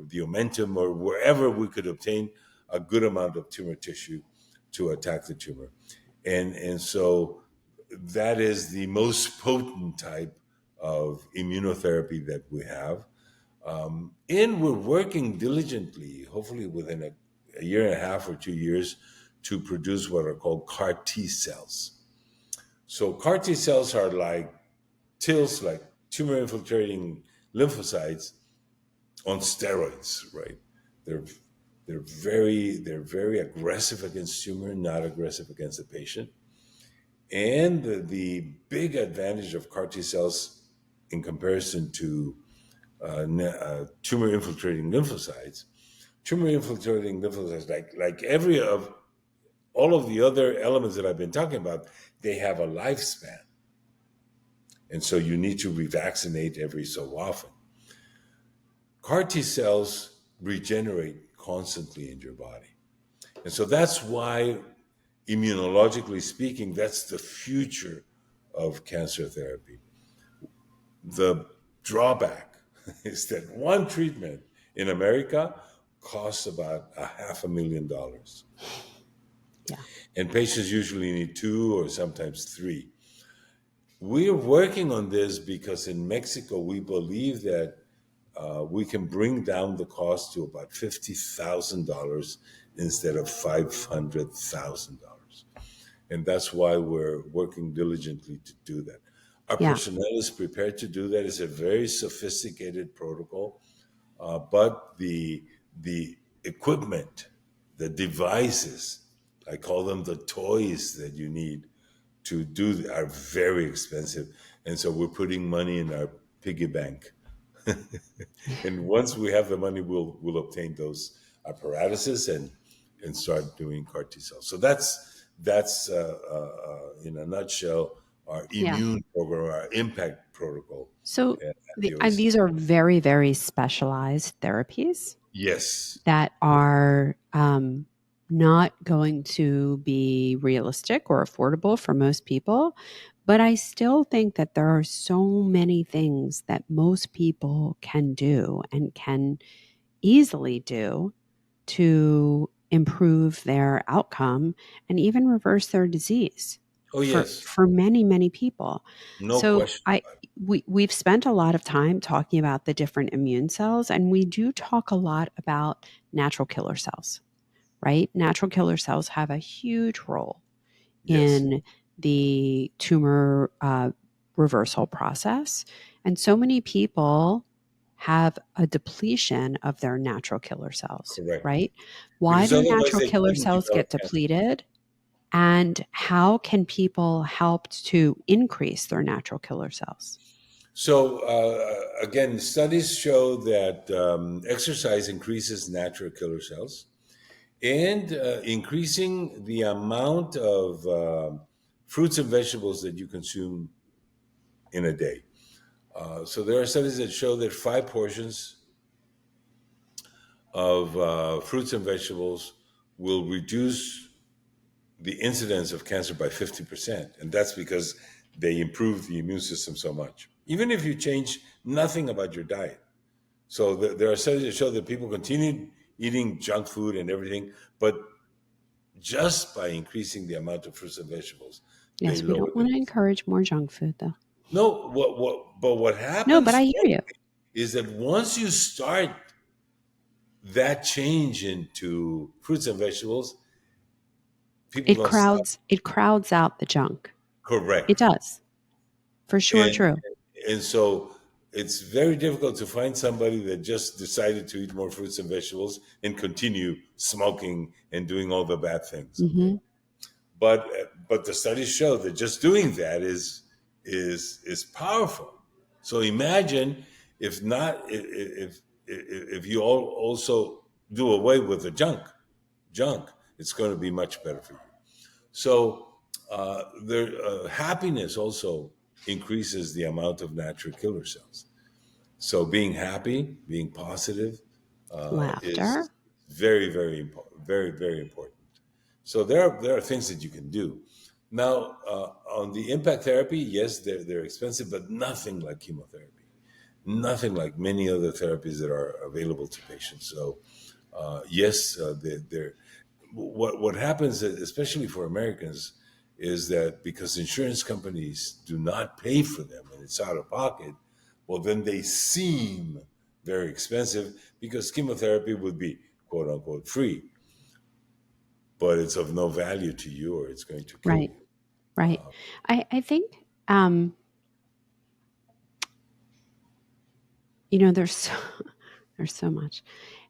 the omentum or wherever we could obtain a good amount of tumor tissue to attack the tumor. And so that is the most potent type of immunotherapy that we have. And we're working diligently, hopefully within a year and a half or 2 years, to produce what are called CAR T cells. So CAR T cells are like TILs, like tumor infiltrating lymphocytes on steroids, right? They're they're very aggressive against tumor, not aggressive against the patient. And the big advantage of CAR T cells in comparison to tumor infiltrating lymphocytes, like every of all of the other elements that I've been talking about, they have a lifespan. And so you need to revaccinate every so often. CAR T cells regenerate constantly in your body. And so that's why, immunologically speaking, that's the future of cancer therapy. The drawback is that one treatment in America costs about $500,000. Yeah. And patients usually need two or sometimes three. We're working on this because in Mexico, we believe that we can bring down the cost to about $50,000 instead of $500,000. And that's why we're working diligently to do that. Our Yeah. personnel is prepared to do that. It's a very sophisticated protocol, but the equipment, the devices, I call them the toys that you need to do are very expensive. And so we're putting money in our piggy bank. And once we have the money, we'll obtain those apparatuses and start doing CAR T cells. So that's in a nutshell our Yeah. immune program, our impact protocol So at the Oasis. these are very, very specialized therapies Yes, that are not going to be realistic or affordable for most people. But I still think that there are so many things that most people can do and can easily do to improve their outcome and even reverse their disease oh yes, for many, many people. no So question. we've spent a lot of time talking about the different immune cells, and we do talk a lot about natural killer cells, right? Natural killer cells have a huge role Yes, in the tumor reversal process. And so many people have a depletion of their natural killer cells, correct. right? Why Because do otherwise natural they killer couldn't cells get develop cancer. depleted? And how can people help to increase their natural killer cells? So again, studies show that exercise increases natural killer cells and increasing the amount of fruits and vegetables that you consume in a day. So there are studies that show that 5 portions of fruits and vegetables will reduce the incidence of cancer by 50%. And that's because they improve the immune system so much. Even if you change nothing about your diet. So there are studies that show that people continue eating junk food and everything, but just by increasing the amount of fruits and vegetables, they Yes, we lower don't the want to disease. encourage more junk food, though. No, what No, but happens I hear you. is that once you start that change into fruits and vegetables, people don't stop. It crowds out the junk. It Correct. does. For sure, And true. and so it's very difficult to find somebody that just decided to eat more fruits and vegetables and continue smoking and doing all the bad things. Okay, Hmm. but the studies show that just doing that is powerful. So imagine if not if you all also do away with the junk. junk. It's going to be much better for you. So happiness also increases the amount of natural killer cells. So being happy, being positive, is Laughter. very, very important. Very, very important. So there are things that you can do. Now, on the impact therapy, yes, they're expensive, but nothing like chemotherapy. Nothing like many other therapies that are available to patients. So, yes, they're what happens, especially for Americans, is that because insurance companies do not pay for them and it's out of pocket, well, then they seem very expensive because chemotherapy would be quote unquote free, but it's of no value to you or it's going to kill Right. you. Right. I think, um, there's there's so much.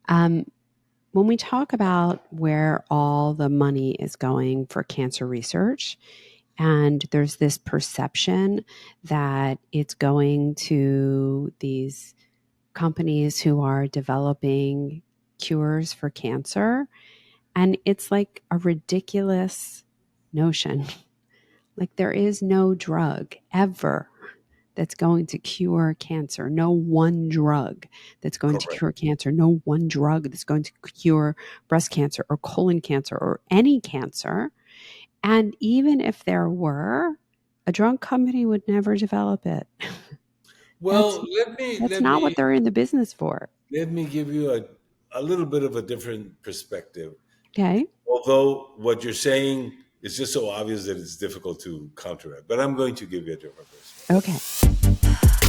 Um, when we talk about where all the money is going for cancer research, and there's this perception that it's going to these companies who are developing cures for cancer, and it's like a ridiculous notion. Like there is no drug ever that's going to cure cancer. No one drug that's going to Correct. cure cancer. No one drug that's going to cure breast cancer or colon cancer or any cancer. And even if there were, a drug company would never develop it. That's Well, let me that's let not me what they're in the business for. let me give you a little bit of a different perspective. Okay. Although what you're saying is just so obvious that it's difficult to counteract, but I'm going to give you a different perspective. Okay.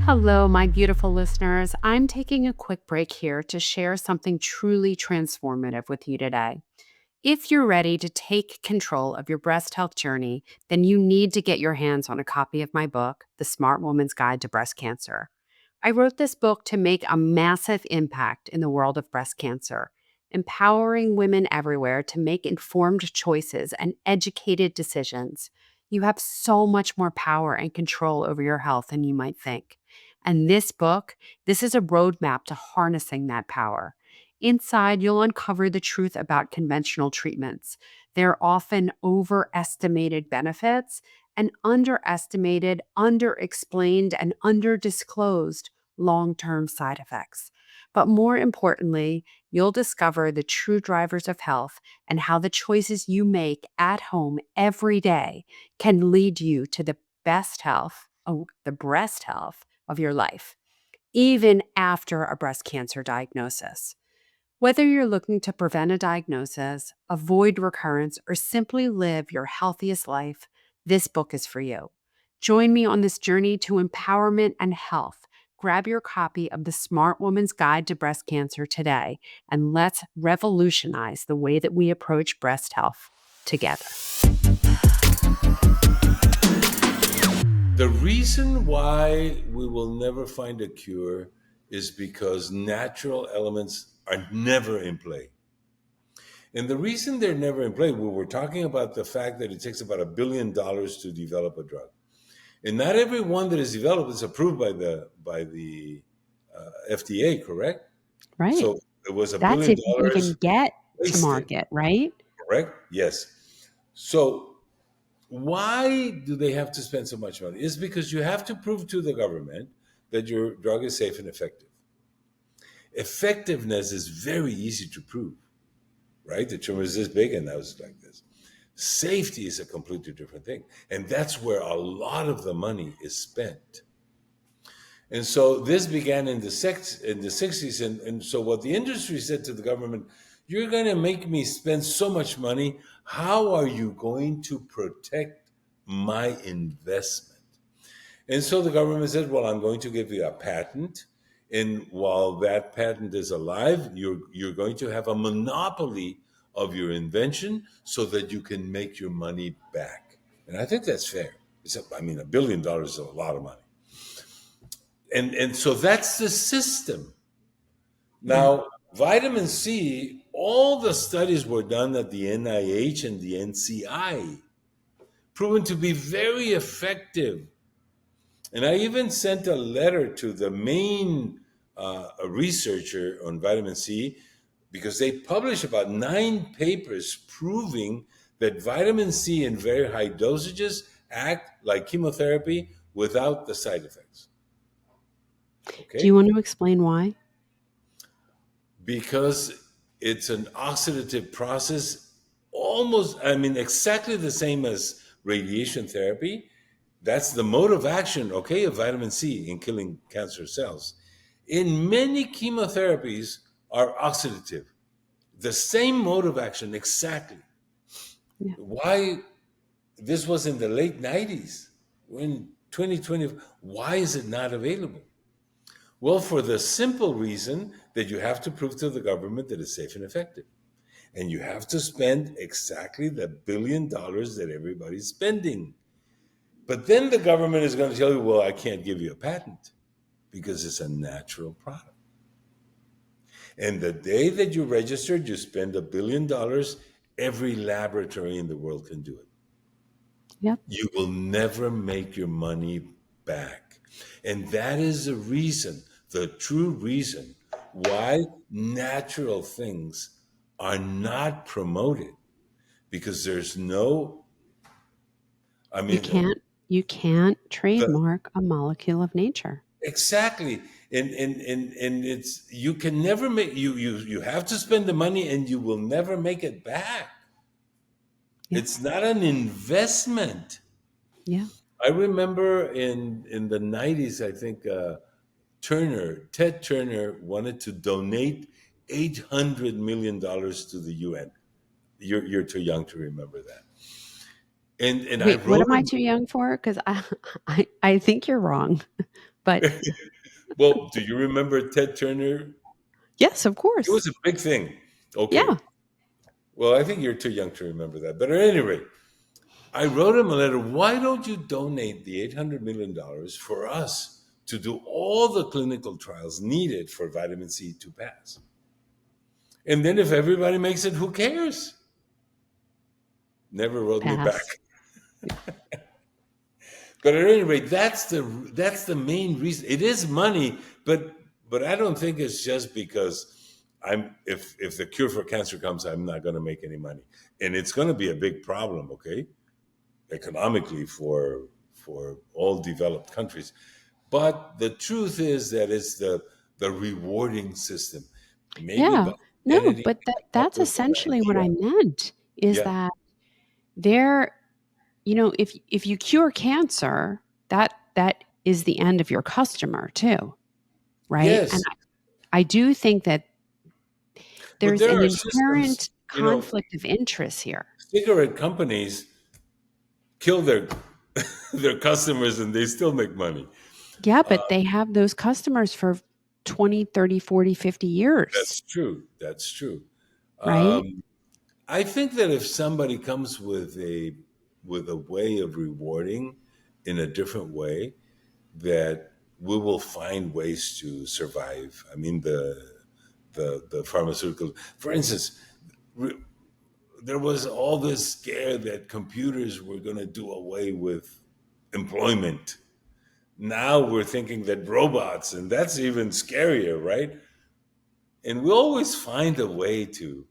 Hello, my beautiful listeners. I'm taking a quick break here to share something truly transformative with you today. If you're ready to take control of your breast health journey, then you need to get your hands on a copy of my book, The Smart Woman's Guide to Breast Cancer. I wrote this book to make a massive impact in the world of breast cancer, empowering women everywhere to make informed choices and educated decisions. You have so much more power and control over your health than you might think. And this is a roadmap to harnessing that power. Inside, you'll uncover the truth about conventional treatments. They're often overestimated benefits and underestimated, underexplained, and underdisclosed long-term side effects. But more importantly, you'll discover the true drivers of health and how the choices you make at home every day can lead you to the best health, the breast health of your life, even after a breast cancer diagnosis. Whether you're looking to prevent a diagnosis, avoid recurrence, or simply live your healthiest life, this book is for you. Join me on this journey to empowerment and health. Grab your copy of The Smart Woman's Guide to Breast Cancer today, and let's revolutionize the way that we approach breast health together. The reason why we will never find a cure is because natural elements are never in play. And the reason they're never in play, we were talking about the fact that it takes about $1 billion to develop a drug. And not every one that is developed is approved by the FDA, correct? Right. So it was $1 That's billion if you even get to wasted, market, right? correct? Yes. So why do they have to spend so much money? It's because you have to prove to the government that your drug is safe and effective. Effectiveness is very easy to prove, right? The tumor is this big and now it's like this. Safety is a completely different thing. And that's where a lot of the money is spent. And so this began in the 60s. And so what the industry said to the government, you're going to make me spend so much money. How are you going to protect my investment? And so the government said, well, I'm going to give you a patent. And while that patent is alive, you're going to have a monopoly of your invention so that you can make your money back. And I think that's fair. $1 billion is a lot of money. And so that's the system. Yeah. Now, vitamin C, all the studies were done at the NIH and the NCI, proven to be very effective. And I even sent a letter to the main researcher on vitamin C, because they published about 9 papers proving that vitamin C in very high dosages act like chemotherapy without the side effects. Do you Okay? want to explain why? Because it's an oxidative process, almost, I mean, exactly the same as radiation therapy. That's the mode of action, okay, of vitamin C in killing cancer cells. In many chemotherapies are oxidative. The same mode of action, exactly. Yeah. Why this was in the late 90s, in 2020, why is it not available? Well, for the simple reason that you have to prove to the government that it's safe and effective. And you have to spend exactly the $1 billion that everybody's spending. But then the government is going to tell you, well, I can't give you a patent because it's a natural product. And the day that you registered, you spend $1 billion, every laboratory in the world can do it. Yep. You will never make your money back. And that is the reason, the true reason, why natural things are not promoted. Because there's no, I You mean, can't the, trademark a molecule of nature. exactly. And it's, you can never make, you have to spend the money and you will never make it back. Yeah. It's not an investment. Yeah. I remember in the 90s, I think Ted Turner wanted to donate $800 million to the UN. You're too young to remember that. And I Wait, what wrote am I him. too young for? Because I think you're wrong. But Well, do you remember Ted Turner? yes, of It was course. a big thing. Okay. Yeah. Well, I think you're too young to remember that. But at any rate, I wrote him a letter. Why don't you donate the $800 million for us to do all the clinical trials needed for vitamin C to pass? And then if everybody makes it, who cares? Never wrote me back. Pass. But at any rate, that's the main reason. It is money, but I don't think it's just because if the cure for cancer comes, I'm not going to make any money, and it's going to be a big problem, okay, economically for all developed countries. But the truth is that it's the rewarding system. Maybe Yeah. by No, editing, but we can come up that's with an essentially what idea. I meant is Yeah. that there, if you cure cancer, that is the end of your customer too, right? And Yes, I do think that but there's there an are systems. inherent conflict of interest here. Cigarette companies kill their their customers and they still make money. Yeah, but they have those customers for 20, 30, 40, 50 years, That's true. That's true. right? Um, I think that if somebody comes with a way of rewarding in a different way, that we will find ways to survive. I mean, the pharmaceutical, for instance, there was all this scare that computers were going to do away with employment. Now we're thinking that robots, and that's even scarier, right? And we always find a way to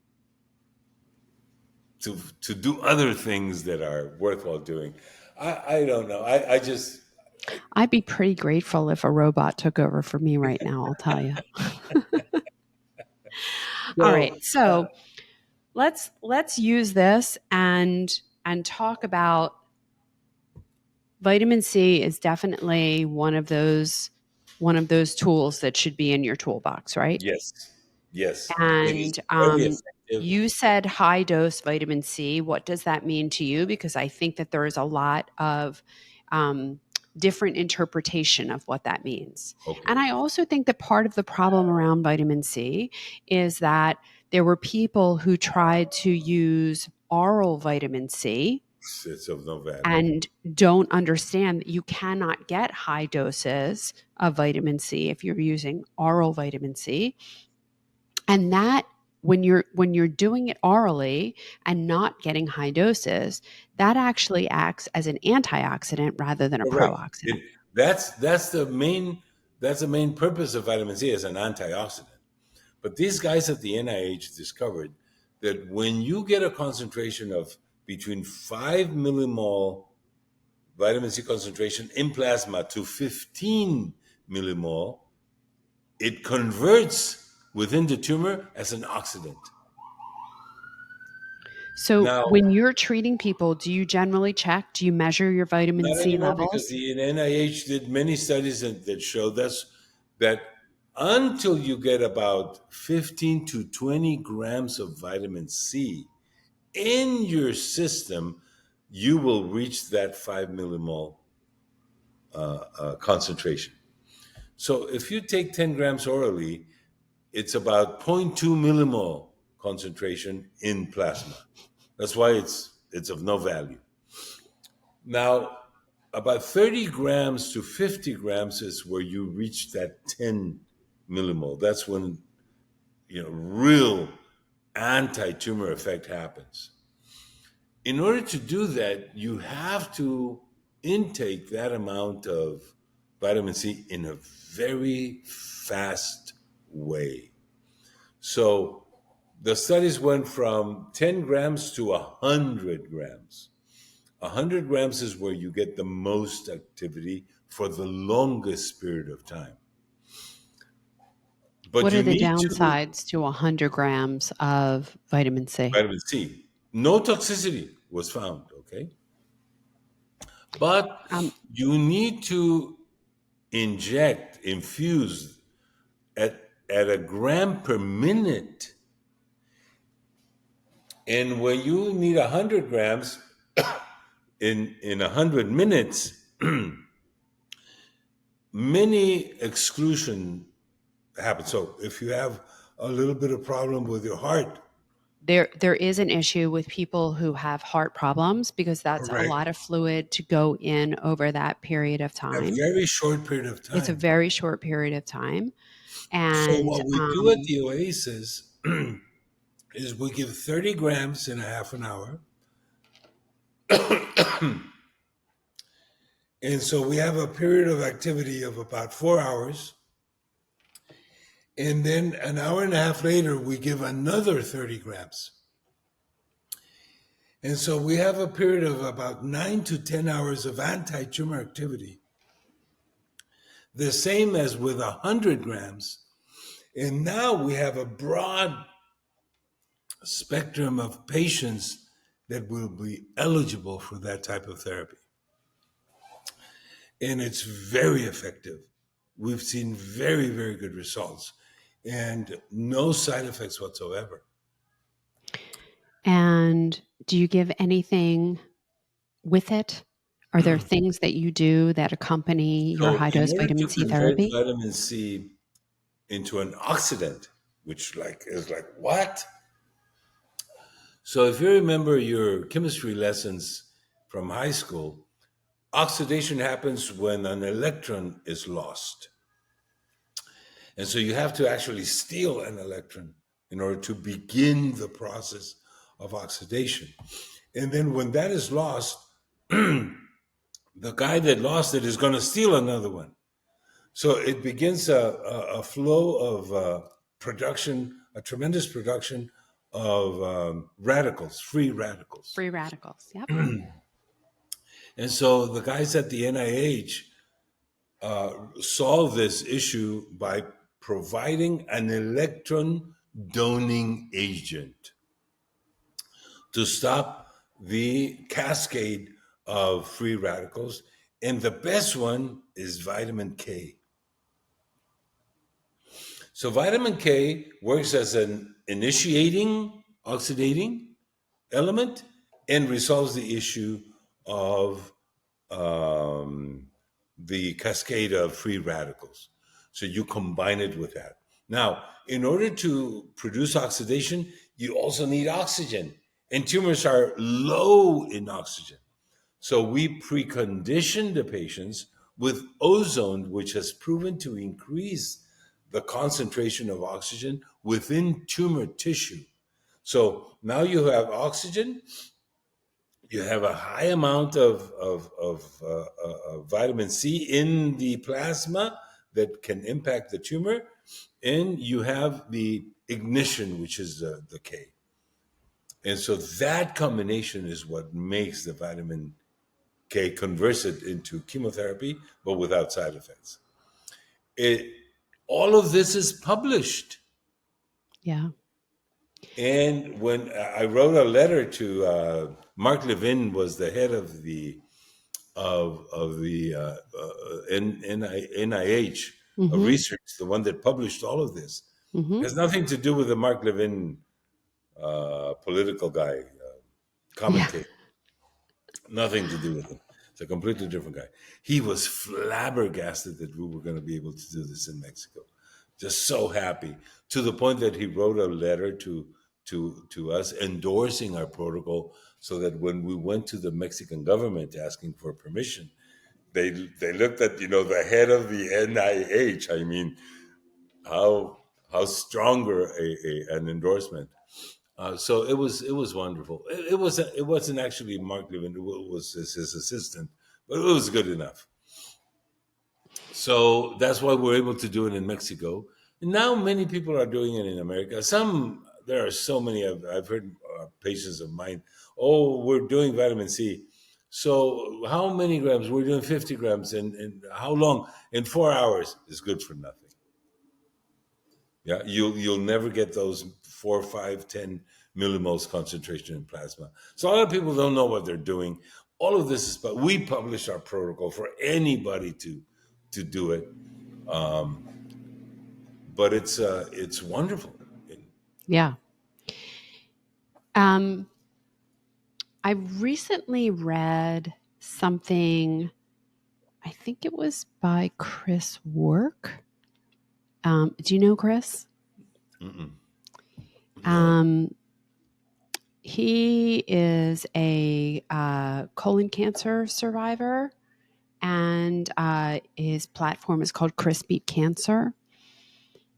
do other things that are worthwhile doing. I don't know. I just I'd be pretty grateful if a robot took over for me right now, I'll tell you. All right. so So let's use this and talk about vitamin C is definitely one of those tools that should be in your toolbox, right? yes, yes, it is And very effective. you said high dose vitamin C. What does that mean to you? Because I think that there is a lot of um, different interpretation of what that means. And Okay, I also think that part of the problem around vitamin C is that there were people who tried to use oral vitamin C it's of no value. and don't understand that you cannot get high doses of vitamin C if you're using oral vitamin C. And that when you're doing it orally and not getting high doses, that actually acts as an antioxidant rather than a Correct. pro-oxidant. That's the main purpose of vitamin C as an antioxidant. But these guys at the NIH discovered that when you get a concentration of between 5 millimole vitamin C concentration in plasma to 15 millimole, it converts within the tumor as an oxidant. So Now, when you're treating people, do you generally check? Do you measure your vitamin not C anymore, because levels? the NIH did many studies that show that until you get about 15 to 20 grams of vitamin C in your system, you will reach that 5 millimole concentration. So if you take 10 grams orally, it's about 0.2 millimole concentration in plasma. That's why it's of no value. Now, about 30 grams to 50 grams is where you reach that 10 millimole. That's when real anti-tumor effect happens. In order to do that, you have to intake that amount of vitamin C in a very fast way. So the studies went from 10 grams to 100 grams. 100 grams is where you get the most activity for the longest period of time. But What are you the need to downsides to 100 grams of vitamin C? vitamin C. No toxicity was found, okay? But Um, you need to infuse at a gram per minute. And when you need 100 grams in 100 minutes, many exclusion happen. So if you have a little bit of problem with your heart, there is an issue with people who have heart problems because that's a right, lot of fluid to go in over that period of a time. very short period of It's a time. very short period of time. So And what we do at the Oasis is we give 30 grams in a half an hour. And so we have a period of activity of about 4 hours. And then an hour and a half later, we give another 30 grams. And so we have a period of about 9 to 10 hours of anti-tumor activity, the same as with 100 grams. And now we have a broad spectrum of patients that will be eligible for that type of therapy. And it's very effective. We've seen very, very good results and no side effects whatsoever. and do you give anything with it? Are there things that you do that accompany your So high in dose order vitamin to C convert therapy? vitamin C into an oxidant, which is like what? So if you remember your chemistry lessons from high school, oxidation happens when an electron is lost. And so you have to actually steal an electron in order to begin the process of oxidation. And then when that is lost, the guy that lost it is going to steal another one. So it begins a flow of production, a tremendous production of radicals, free radicals. Free radicals. Yep. And so the guys at the NIH solve this issue by providing an electron doning agent to stop the cascade of free radicals. And the best one is vitamin K. So vitamin K works as an initiating, oxidating element and resolves the issue of the cascade of free radicals. So you combine it with that. Now, in order to produce oxidation, you also need oxygen. And tumors are low in oxygen. So we precondition the patients with ozone, which has proven to increase the concentration of oxygen within tumor tissue. So now you have oxygen, you have a high amount of vitamin C in the plasma that can impact the tumor, and you have the ignition, which is the K. And so that combination is what makes the vitamin K, converts it into chemotherapy, but without side effects. It, all of this is published. Yeah. And when I wrote a letter to Mark Levin, was the head of the NIH of Mm-hmm. research, the one that published all of this. Mm-hmm. It has nothing to do with the Mark Levin political guy, Yeah. commentator. Nothing to do with him. It's a completely different guy. He was flabbergasted that we were going to be able to do this in Mexico. Just so happy, to the point that he wrote a letter to us endorsing our protocol, so that when we went to the Mexican government asking for permission, they looked at the head of the NIH. I mean, how stronger an endorsement. So it was wonderful. It wasn't actually Mark Levin; it was his assistant, but it was good enough. So that's why we're able to do it in Mexico. And now many people are doing it in America. There are so many. I've heard patients of mine. Oh, we're doing vitamin C. So how many grams? We're doing 50 grams, and how long? In 4 hours is good for nothing. Yeah, you'll never get those 4, 5, 10 millimoles concentration in plasma. So a lot of people don't know what they're doing. All of this is, but we publish our protocol for anybody to do it. But it's wonderful. Yeah. Um, I recently read something, I think it was by Chris Work. Do you know Chris? Mm-mm. No. Um, he is a colon cancer survivor, and his platform is called Chris Beat Cancer.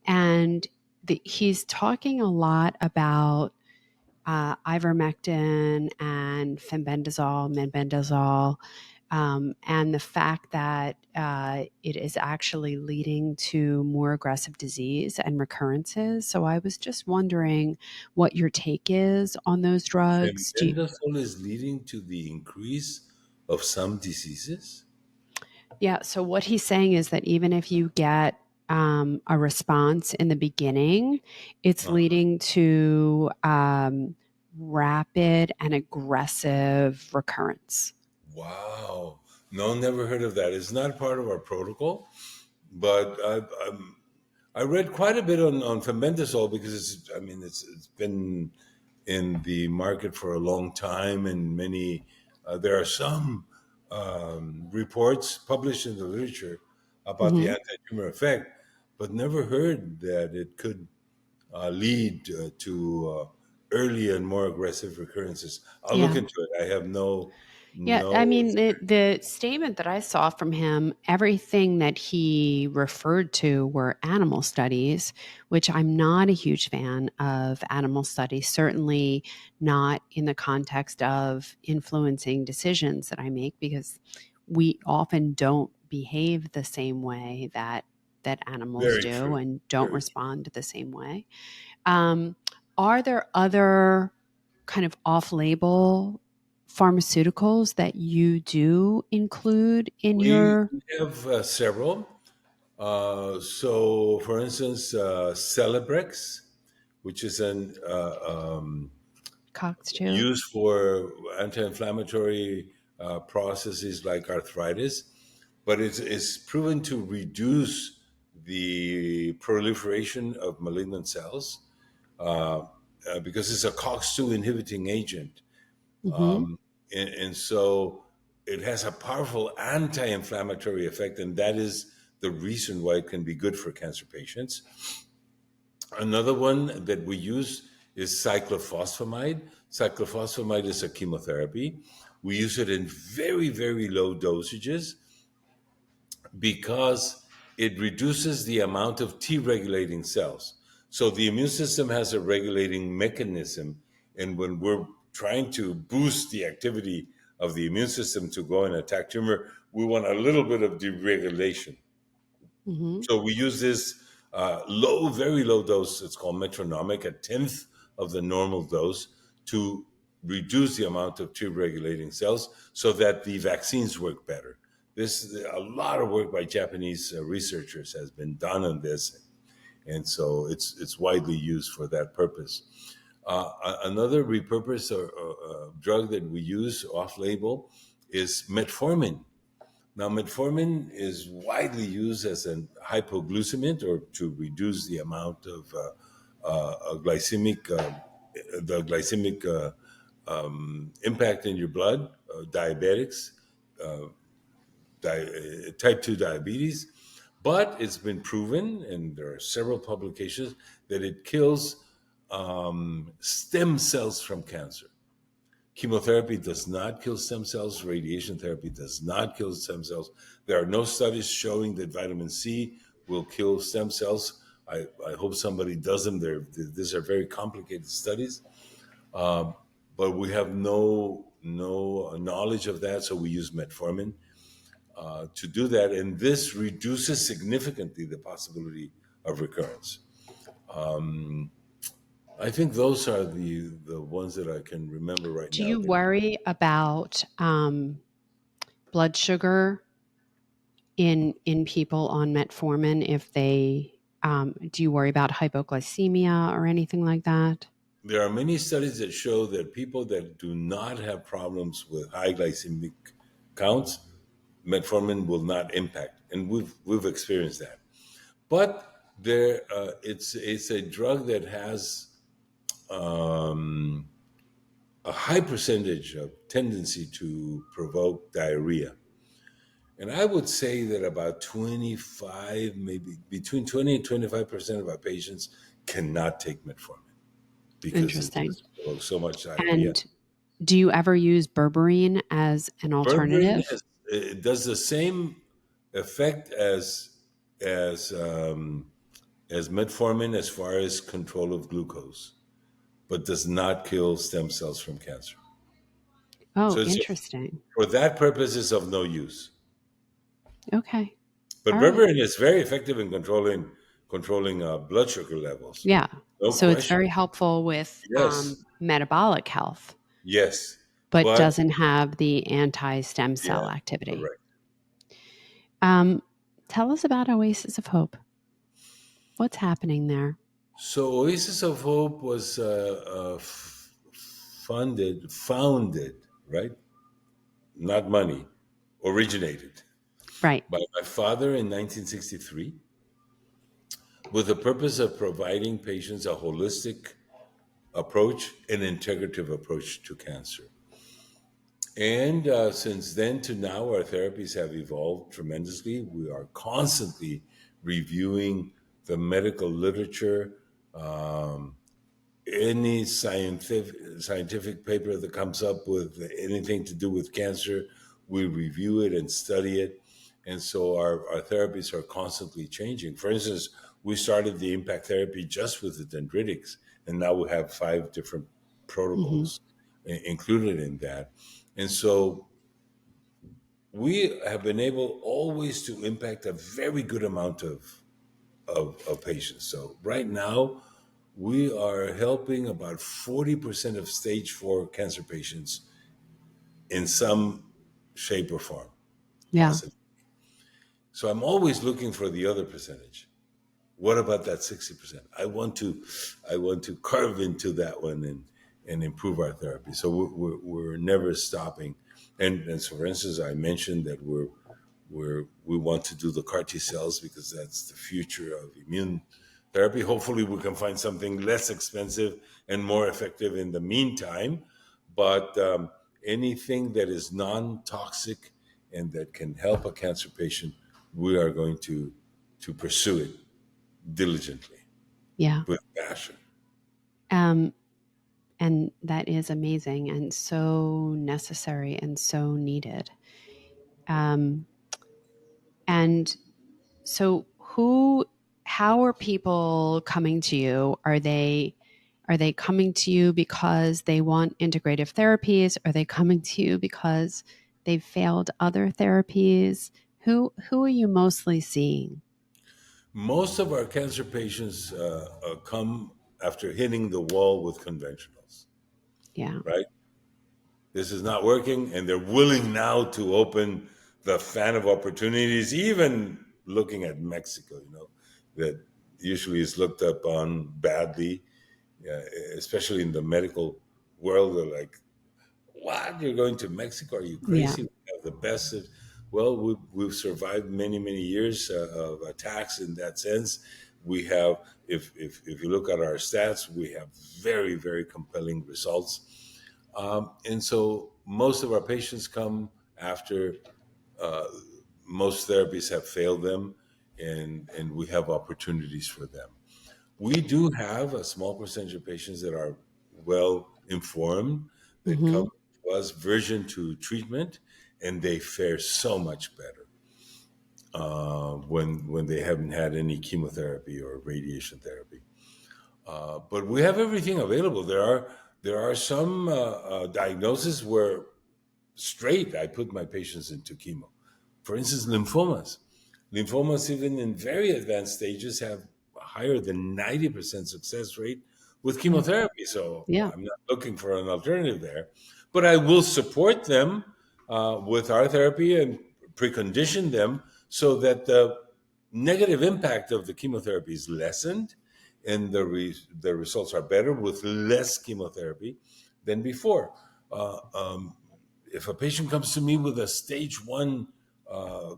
And he's talking a lot about ivermectin and fenbendazole, mebendazole, and the fact that it is actually leading to more aggressive disease and recurrences. So I was just wondering what your take is on those drugs. Fenbendazole is leading to the increase of some diseases. Yeah. So what he's saying is that even if you get a response in the beginning, it's Uh, leading to rapid and aggressive recurrence. wow. No, never heard of that. It's not part of our protocol, but I read quite a bit on fenbendazole, because it's been in the market for a long time, and there are some reports published in the literature about the Hmm. anti-tumor effect, but never heard that it could lead to early and more aggressive recurrences. I'll look Yeah. into it. I have Yeah, no I mean, the statement that I saw from him, everything that he referred to were animal studies, which I'm not a huge fan of animal studies, certainly not in the context of influencing decisions that I make, because we often don't behave the same way that animals very do true, and don't very true. respond the same way. Um, are there other kind of off-label pharmaceuticals that you do include in We your have several. So, for instance, Celebrex, which is an cocktail? used for anti-inflammatory processes like arthritis, but it's proven to reduce the proliferation of malignant cells, because it's a COX-2 inhibiting agent. Mm-hmm. And so it has a powerful anti-inflammatory effect, and that is the reason why it can be good for cancer patients. Another one that we use is cyclophosphamide. Cyclophosphamide is a chemotherapy. We use it in very, very low dosages because it reduces the amount of T regulating cells. So the immune system has a regulating mechanism. And when we're trying to boost the activity of the immune system to go and attack tumor, we want a little bit of deregulation. Mm-hmm. So we use this Very low dose. It's called metronomic, a tenth of the normal dose, to reduce the amount of T-regulating cells so that the vaccines work better. A lot of work by Japanese researchers has been done on this, and so it's widely used for that purpose. Another repurposed drug that we use off-label is metformin. Now, metformin is widely used as a hypoglycemic, or to reduce the amount of the glycemic impact in your blood, diabetics, type 2 diabetes. But it's been proven, and there are several publications, that it kills stem cells from cancer. Chemotherapy does not kill stem cells. Radiation therapy does not kill stem cells. There are no studies showing that vitamin C will kill stem cells. I hope somebody does them. These are very complicated studies, but we have no knowledge of that, so we use metformin to do that, and this reduces significantly the possibility of recurrence. I think those are the ones that I can remember right Do now. you worry about blood sugar in people on metformin? If they do you worry about hypoglycemia or anything like that? There are many studies that show that people that do not have problems with high glycemic counts, metformin will not impact, and we've experienced that. But it's a drug that has a high percentage of tendency to provoke diarrhea. And I would say that about 25, maybe between 20 and 25% of our patients cannot take metformin because it Interesting. just provokes so much diarrhea. And do you ever use berberine as an Berberine alternative? it does the same effect as metformin as far as control of glucose, but does not kill stem cells from cancer. Oh, So interesting. for that purpose, it's of no use. Okay. But All right. berberine is very effective in controlling blood sugar levels. Yeah. No So it's question. very helpful with Yes. metabolic health, Yes. but But doesn't have the anti-stem yeah, cell activity. correct. Tell us about Oasis of Hope. What's happening there? So Oasis of Hope was founded, right? Not money, originated Right. by my father in 1963 with the purpose of providing patients a holistic approach, an integrative approach to cancer. And since then to now, our therapies have evolved tremendously. We are constantly reviewing the medical literature, any scientific paper that comes up with anything to do with cancer, we review it and study it. And so our therapies are constantly changing. For instance, we started the impact therapy just with the dendritics, and now we have 5 different protocols included in that. And so we have been able always to impact a very good amount of patients. So right now, we are helping about 40% of stage 4 cancer patients in some shape or form, Yeah. possibly. So I'm always looking for the other percentage. What about that 60%? I want to carve into that one and improve our therapy. So we're never stopping. And so, for instance, I mentioned that we want to do the CAR T cells because that's the future of immune therapy. Hopefully, we can find something less expensive and more effective in the meantime. But anything that is non-toxic and that can help a cancer patient, we are going to pursue it diligently Yeah. with passion. And that is amazing and so necessary and so needed. And so how are people coming to you? Are they coming to you because they want integrative therapies? Are they coming to you because they've failed other therapies? Who are you mostly seeing? Most of our cancer patients come after hitting the wall with conventionals, Yeah. right? This is not working, and they're willing now to open the fan of opportunities, even looking at Mexico, that usually is looked up on badly, uh, especially in the medical world. They're like, what? You're going to Mexico? Are you Yeah. crazy? We have the best. Well, we've survived many, many years of attacks in that sense. We have, if you look at our stats, we have very, very compelling results. And so most of our patients come after uh, most therapies have failed them, and we have opportunities for them. We do have a small percentage of patients that are well informed, that come Hmm. to us version to treatment, and they fare so much better when they haven't had any chemotherapy or radiation therapy. But we have everything available. There are some diagnoses where straight I put my patients into chemo. For instance, lymphomas. Lymphomas, even in very advanced stages, have a higher than 90% success rate with Yeah. chemotherapy. So Yeah. I'm not looking for an alternative there. But I will support them with our therapy and precondition them so that the negative impact of the chemotherapy is lessened and the results are better with less chemotherapy than before. If a patient comes to me with a stage one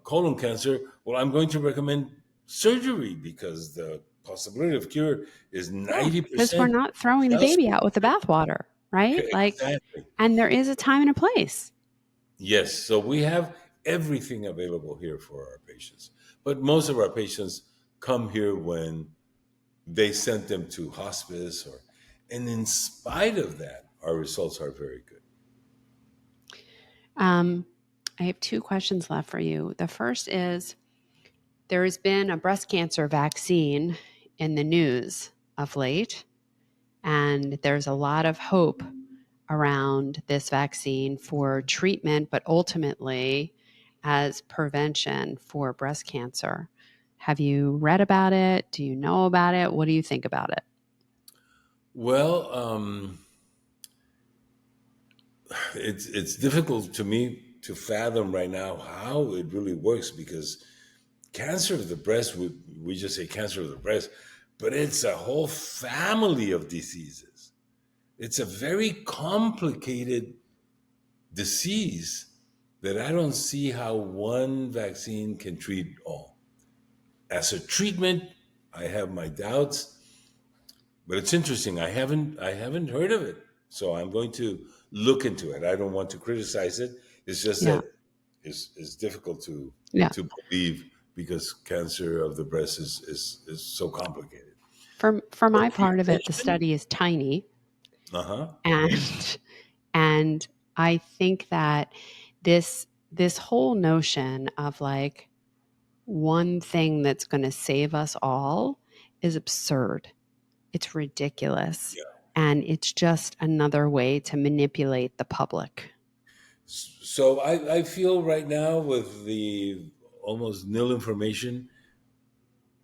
colon cancer, well, I'm going to recommend surgery because the possibility of cure is Yeah. Because we're 90% not throwing the just baby with out with the surgery. bathwater, right? Okay, Like, exactly. and there is a time and a place. Yes, so we have everything available here for our patients. But most of our patients come here when they sent them to hospice and in spite of that, our results are very good. Um, I have two questions left for you. The first is there has been a breast cancer vaccine in the news of late, and there's a lot of hope around this vaccine for treatment, but ultimately as prevention for breast cancer. Have you read about it? Do you know about it? What do you think about it? Well, it's difficult to me to fathom right now how it really works because cancer of the breast, we just say cancer of the breast, but it's a whole family of diseases. It's a very complicated disease that I don't see how one vaccine can treat all. As a treatment, I have my doubts, but it's interesting. I haven't heard of it, so I'm going to look into it. I don't want to criticize it. It's just Yeah. that it's difficult Yeah. to believe because cancer of the breast is so complicated. For For my part of it, the prevention, study is tiny, uh-huh. and and I think that this whole notion of like one thing that's going to save us all is absurd. It's ridiculous. Yeah. And it's just another way to manipulate the public. So I feel right now with the almost nil information,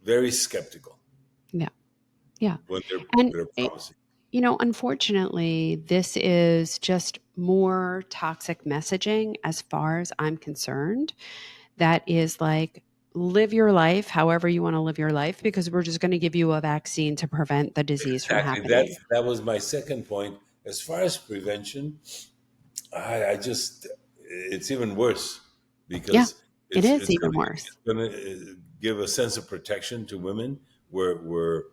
very skeptical Yeah. Yeah. when And, they're promising. unfortunately, this is just more toxic messaging as far as I'm concerned. That is like, live your life however you want to live your life because we're just going to give you a vaccine to prevent the disease from Exactly. happening. That was my second point. As far as prevention, I just it's even worse Yeah. because It it's is it's even gonna, worse. it's gonna give a sense of protection to women where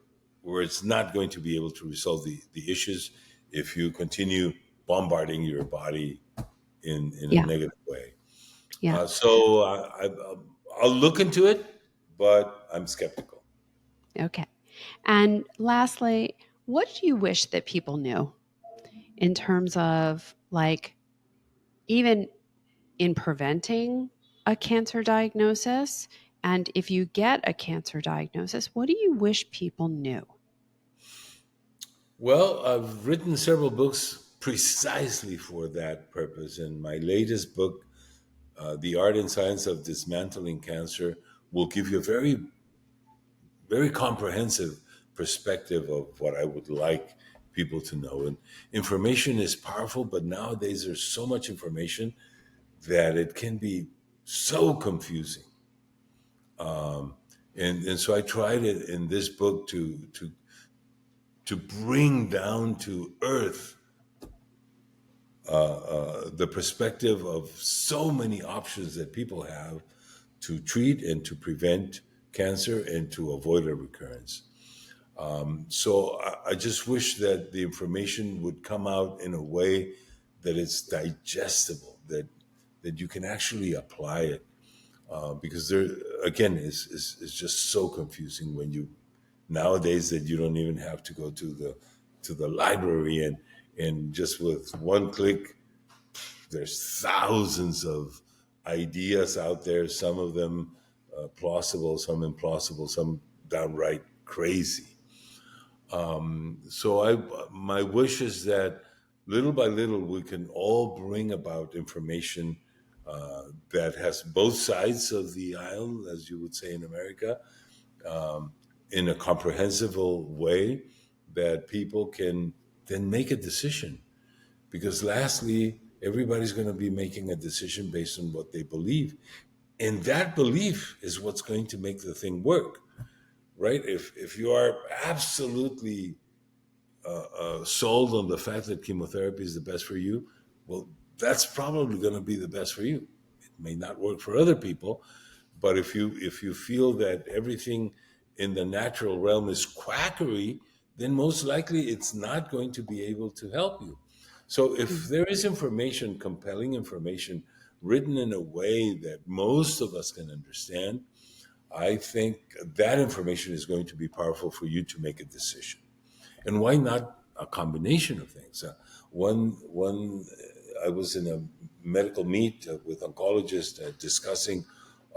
it's not going to be able to resolve the issues if you continue bombarding your body in a Yeah. negative way. Yeah. So I'll look into it, but I'm skeptical. Okay. And lastly, what do you wish that people knew in terms of like even in preventing a cancer diagnosis? And if you get a cancer diagnosis, what do you wish people knew? Well, I've written several books precisely for that purpose, and my latest book, The Art and Science of Dismantling Cancer, will give you a very very comprehensive perspective of what I would like people to know. And information is powerful, but nowadays there's so much information that it can be so confusing. And so I tried it in this book to bring down to earth the perspective of so many options that people have to treat and to prevent cancer and to avoid a recurrence. So I just wish that the information would come out in a way that it's digestible, that you can actually apply it. Because there, again, is just so confusing when you nowadays that you don't even have to go to the library and just with one click, there's thousands of ideas out there. Some of them plausible, some implausible, some downright crazy. So my wish is that little by little we can all bring about information that has both sides of the aisle, as you would say in America, in a comprehensible way that people can then make a decision. Because lastly, everybody's going to be making a decision based on what they believe. And that belief is what's going to make the thing work, right? If you are absolutely sold on the fact that chemotherapy is the best for you, well, that's probably going to be the best for you. It may not work for other people, but if you feel that everything in the natural realm is quackery, then most likely it's not going to be able to help you. So if there is information, compelling information, written in a way that most of us can understand, I think that information is going to be powerful for you to make a decision. And why not a combination of things? I was in a medical meet with oncologists discussing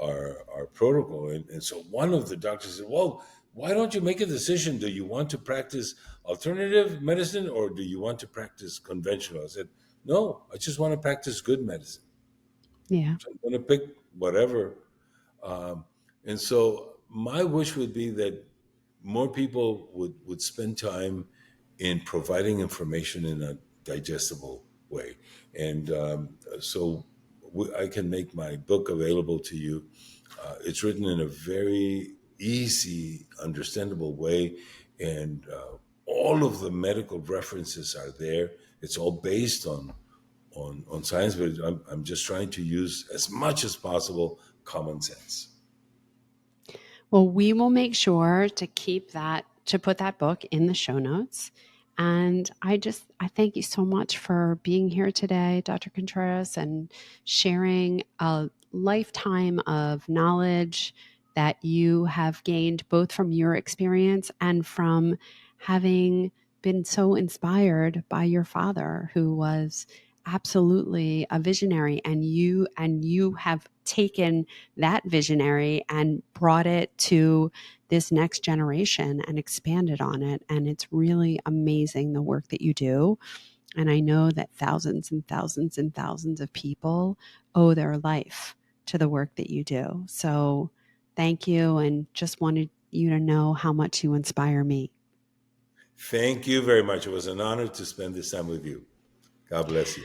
our protocol. And so one of the doctors said, well, why don't you make a decision? Do you want to practice alternative medicine or do you want to practice conventional? I said, no, I just want to practice good medicine. Yeah. So I'm going to pick whatever. And so my wish would be that more people would spend time in providing information in a digestible way. And so I can make my book available to you. It's written in a very easy, understandable way. And all of the medical references are there. It's all based on science, but I'm just trying to use as much as possible common sense. Well, we will make sure to put that book in the show notes. And I thank you so much for being here today, Dr. Contreras, and sharing a lifetime of knowledge that you have gained both from your experience and from having been so inspired by your father, who was absolutely a visionary, and you have taken that visionary and brought it to this next generation and expanded on it. And it's really amazing the work that you do. And I know that thousands and thousands and thousands of people owe their life to the work that you do. So thank you, and just wanted you to know how much you inspire me. Thank you very much. It was an honor to spend this time with you. God bless you.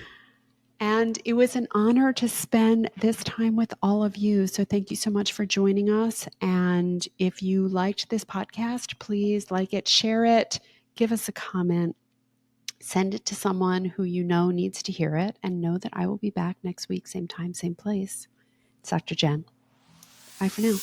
And it was an honor to spend this time with all of you. So thank you so much for joining us. And if you liked this podcast, please like it, share it, give us a comment, send it to someone who you know needs to hear it, and know that I will be back next week, same time, same place. It's Dr. Jenn. Bye for now.